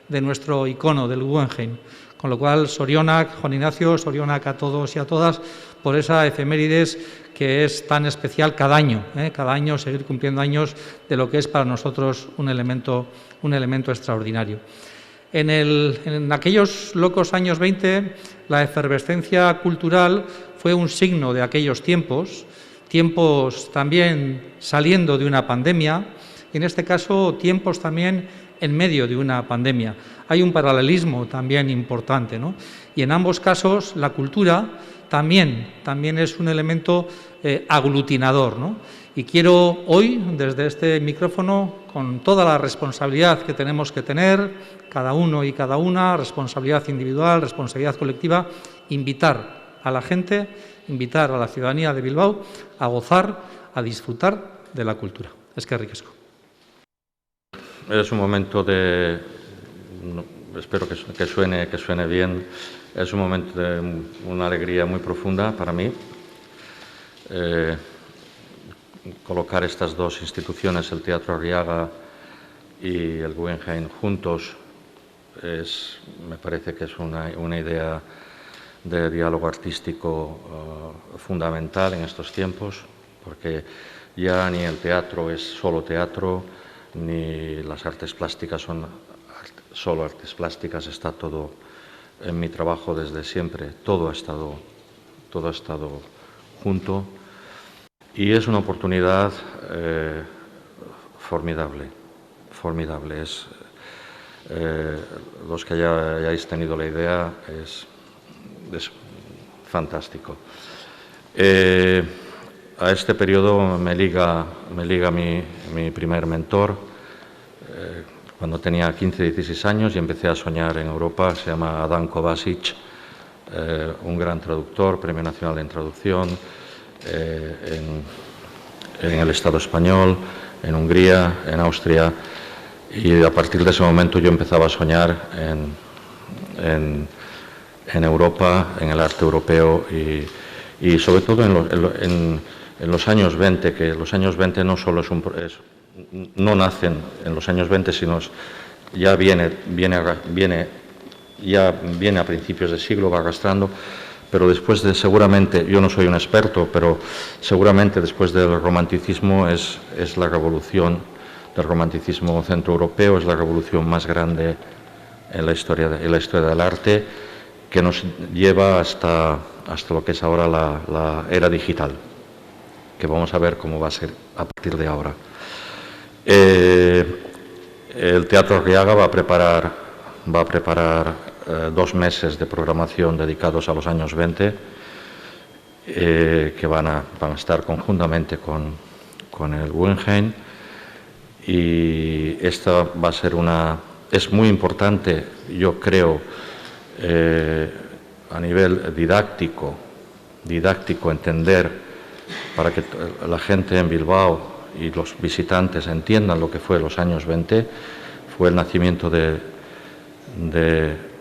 de nuestro icono, del Guggenheim. Con lo cual, Sorionak, Juan Ignacio, Sorionak a todos y a todas por esa efemérides que es tan especial cada año seguir cumpliendo años de lo que es para nosotros un elemento extraordinario. En aquellos locos años 20, la efervescencia cultural fue un signo de aquellos tiempos también saliendo de una pandemia, y en este caso tiempos también en medio de una pandemia. Hay un paralelismo también importante, y en ambos casos la cultura también es un elemento aglutinador, Y quiero hoy, desde este micrófono, con toda la responsabilidad que tenemos que tener, cada uno y cada una, responsabilidad individual, responsabilidad colectiva, invitar a la gente, invitar a la ciudadanía de Bilbao a gozar, a disfrutar de la cultura. Eskerrik asko. Es un momento de, espero que suene bien, es un momento de una alegría muy profunda para mí. Colocar estas dos instituciones, el Teatro Arriaga y el Guggenheim, juntos, me parece que es una idea de diálogo artístico fundamental en estos tiempos, porque ya ni el teatro es solo teatro, ni las artes plásticas son solo artes plásticas, está todo en mi trabajo desde siempre, todo ha estado junto, y es una oportunidad formidable. Los que ya hayáis tenido la idea, es fantástico. A este periodo me liga mi primer mentor, cuando tenía 15, 16 años y empecé a soñar en Europa. Se llama Adam Kovačić, un gran traductor, Premio Nacional en Traducción, en el Estado español, en Hungría, en Austria, y a partir de ese momento yo empezaba a soñar en Europa, en el arte europeo y sobre todo en los años 20, que los años 20 no solo no nacen en los años 20, sino ya viene a principios de siglo, va arrastrando, pero después seguramente, yo no soy un experto, pero seguramente después del romanticismo es la revolución del romanticismo centroeuropeo, es la revolución más grande en la historia del arte, que nos lleva hasta lo que es ahora la era digital, que vamos a ver cómo va a ser a partir de ahora. El Teatro Arriaga va a preparar 2 meses de programación dedicados a los años 20, que van a estar conjuntamente con el Guggenheim, y esta va a ser es muy importante, yo creo, a nivel didáctico entender, para que la gente en Bilbao y los visitantes entiendan lo que fue los años 20, fue el nacimiento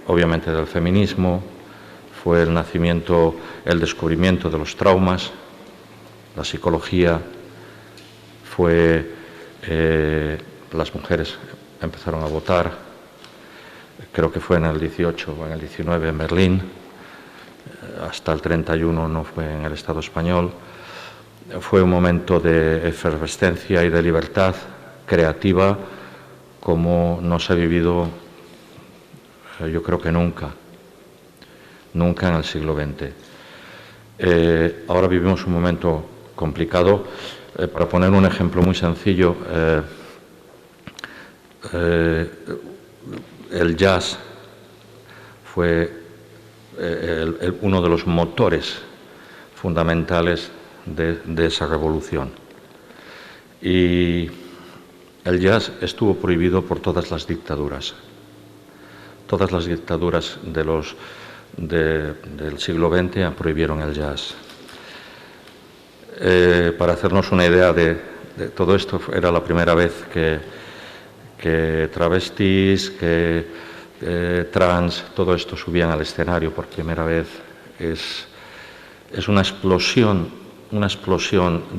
obviamente del feminismo, fue el descubrimiento de los traumas, la psicología, las mujeres empezaron a votar, creo que fue en el 18 o en el 19 en Berlín, hasta el 31 no fue en el Estado español. Fue un momento de efervescencia y de libertad creativa como no se ha vivido, yo creo que nunca en el siglo XX. Ahora vivimos un momento complicado. Para poner un ejemplo muy sencillo, el jazz fue uno de los motores fundamentales de esa revolución. Y el jazz estuvo prohibido por todas las dictaduras. Todas las dictaduras del siglo XX prohibieron el jazz. Para hacernos una idea de todo esto, era la primera vez que travestis, que trans, todo esto subían al escenario por primera vez. Es una explosión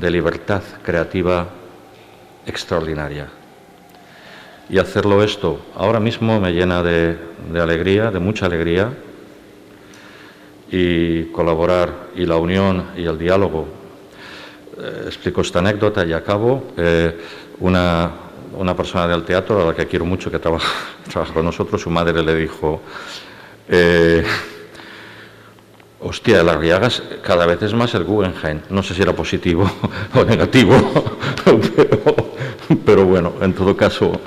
de libertad creativa extraordinaria. Y hacerlo esto ahora mismo me llena de alegría, de mucha alegría, y colaborar, y la unión y el diálogo. Explico esta anécdota y acabo. Una persona del teatro, a la que quiero mucho, que trabaja con nosotros, su madre le dijo: hostia, el Arriaga cada vez es más el Guggenheim. No sé si era positivo o negativo, pero bueno, en todo caso,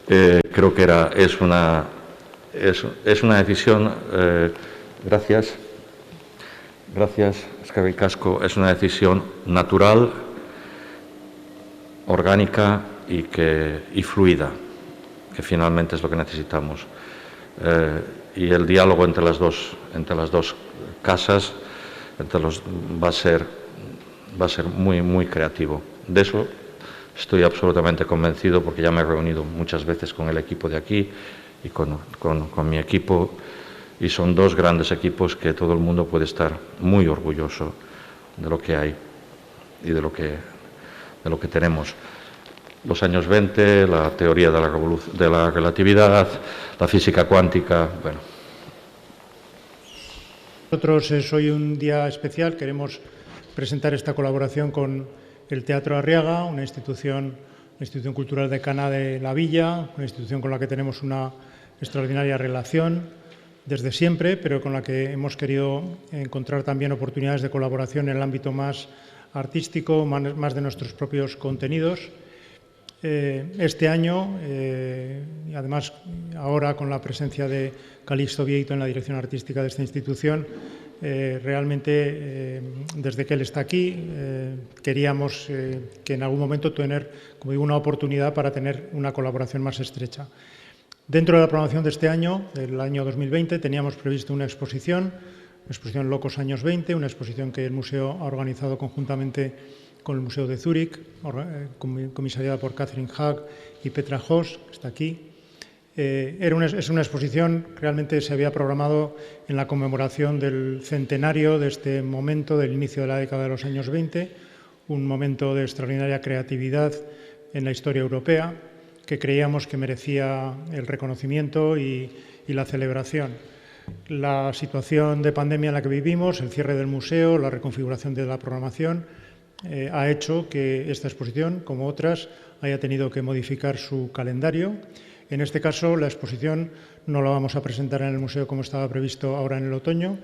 creo que es una decisión, gracias, Eskerrik Asko, es una decisión natural, orgánica y fluida, que finalmente es lo que necesitamos. Y el diálogo entre las dos casas va a ser muy, muy creativo. De eso estoy absolutamente convencido, porque ya me he reunido muchas veces con el equipo de aquí y con mi equipo, y son dos grandes equipos que todo el mundo puede estar muy orgulloso de lo que hay y de lo que tenemos. Los años 20, la teoría de la relatividad, la física cuántica, bueno. Nosotros es hoy un día especial, queremos presentar esta colaboración con el Teatro Arriaga, una institución cultural decana de la villa, una institución con la que tenemos una extraordinaria relación desde siempre, pero con la que hemos querido encontrar también oportunidades de colaboración en el ámbito más artístico, más de nuestros propios contenidos. Este año, y además ahora con la presencia de Calixto Vieito en la dirección artística de esta institución, realmente desde que él está aquí queríamos que en algún momento tener, como digo, una oportunidad para tener una colaboración más estrecha. Dentro de la programación de este año, del año 2020, teníamos previsto una exposición Locos Años 20, una exposición que el museo ha organizado conjuntamente con el Museo de Zúrich, comisariada por Catherine Haag y Petra Hoss, que está aquí. Es una exposición que realmente se había programado en la conmemoración del centenario de este momento, del inicio de la década de los años 20, un momento de extraordinaria creatividad en la historia europea, que creíamos que merecía el reconocimiento y la celebración. La situación de pandemia en la que vivimos, el cierre del museo, la reconfiguración de la programación, ha hecho que esta exposición, como otras, haya tenido que modificar su calendario. En este caso, la exposición no la vamos a presentar en el museo como estaba previsto ahora en el otoño,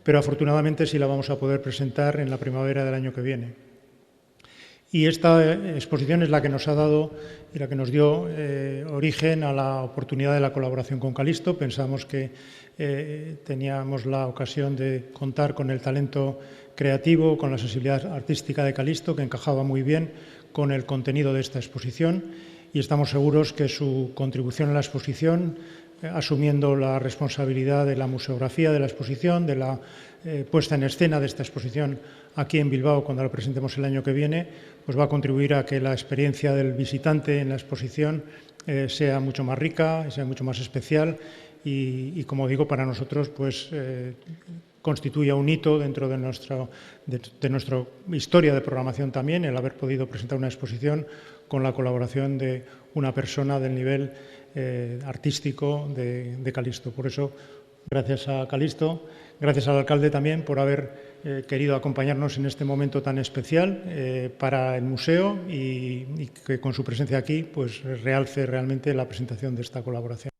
pero afortunadamente sí la vamos a poder presentar en la primavera del año que viene. Y esta exposición es la que nos ha dado y la que nos dio origen a la oportunidad de la colaboración con Calixto. Pensamos que teníamos la ocasión de contar con el talento creativo, con la sensibilidad artística de Calixto, que encajaba muy bien con el contenido de esta exposición, y estamos seguros que su contribución a la exposición, asumiendo la responsabilidad de la museografía de la exposición, de la puesta en escena de esta exposición aquí en Bilbao cuando la presentemos el año que viene, pues va a contribuir a que la experiencia del visitante en la exposición sea mucho más rica, sea mucho más especial y como digo, para nosotros pues constituye un hito dentro de nuestra historia de programación también, el haber podido presentar una exposición con la colaboración de una persona del nivel artístico de Calixto. Por eso, gracias a Calixto, gracias al alcalde también por haber querido acompañarnos en este momento tan especial para el museo y que con su presencia aquí pues realce realmente la presentación de esta colaboración.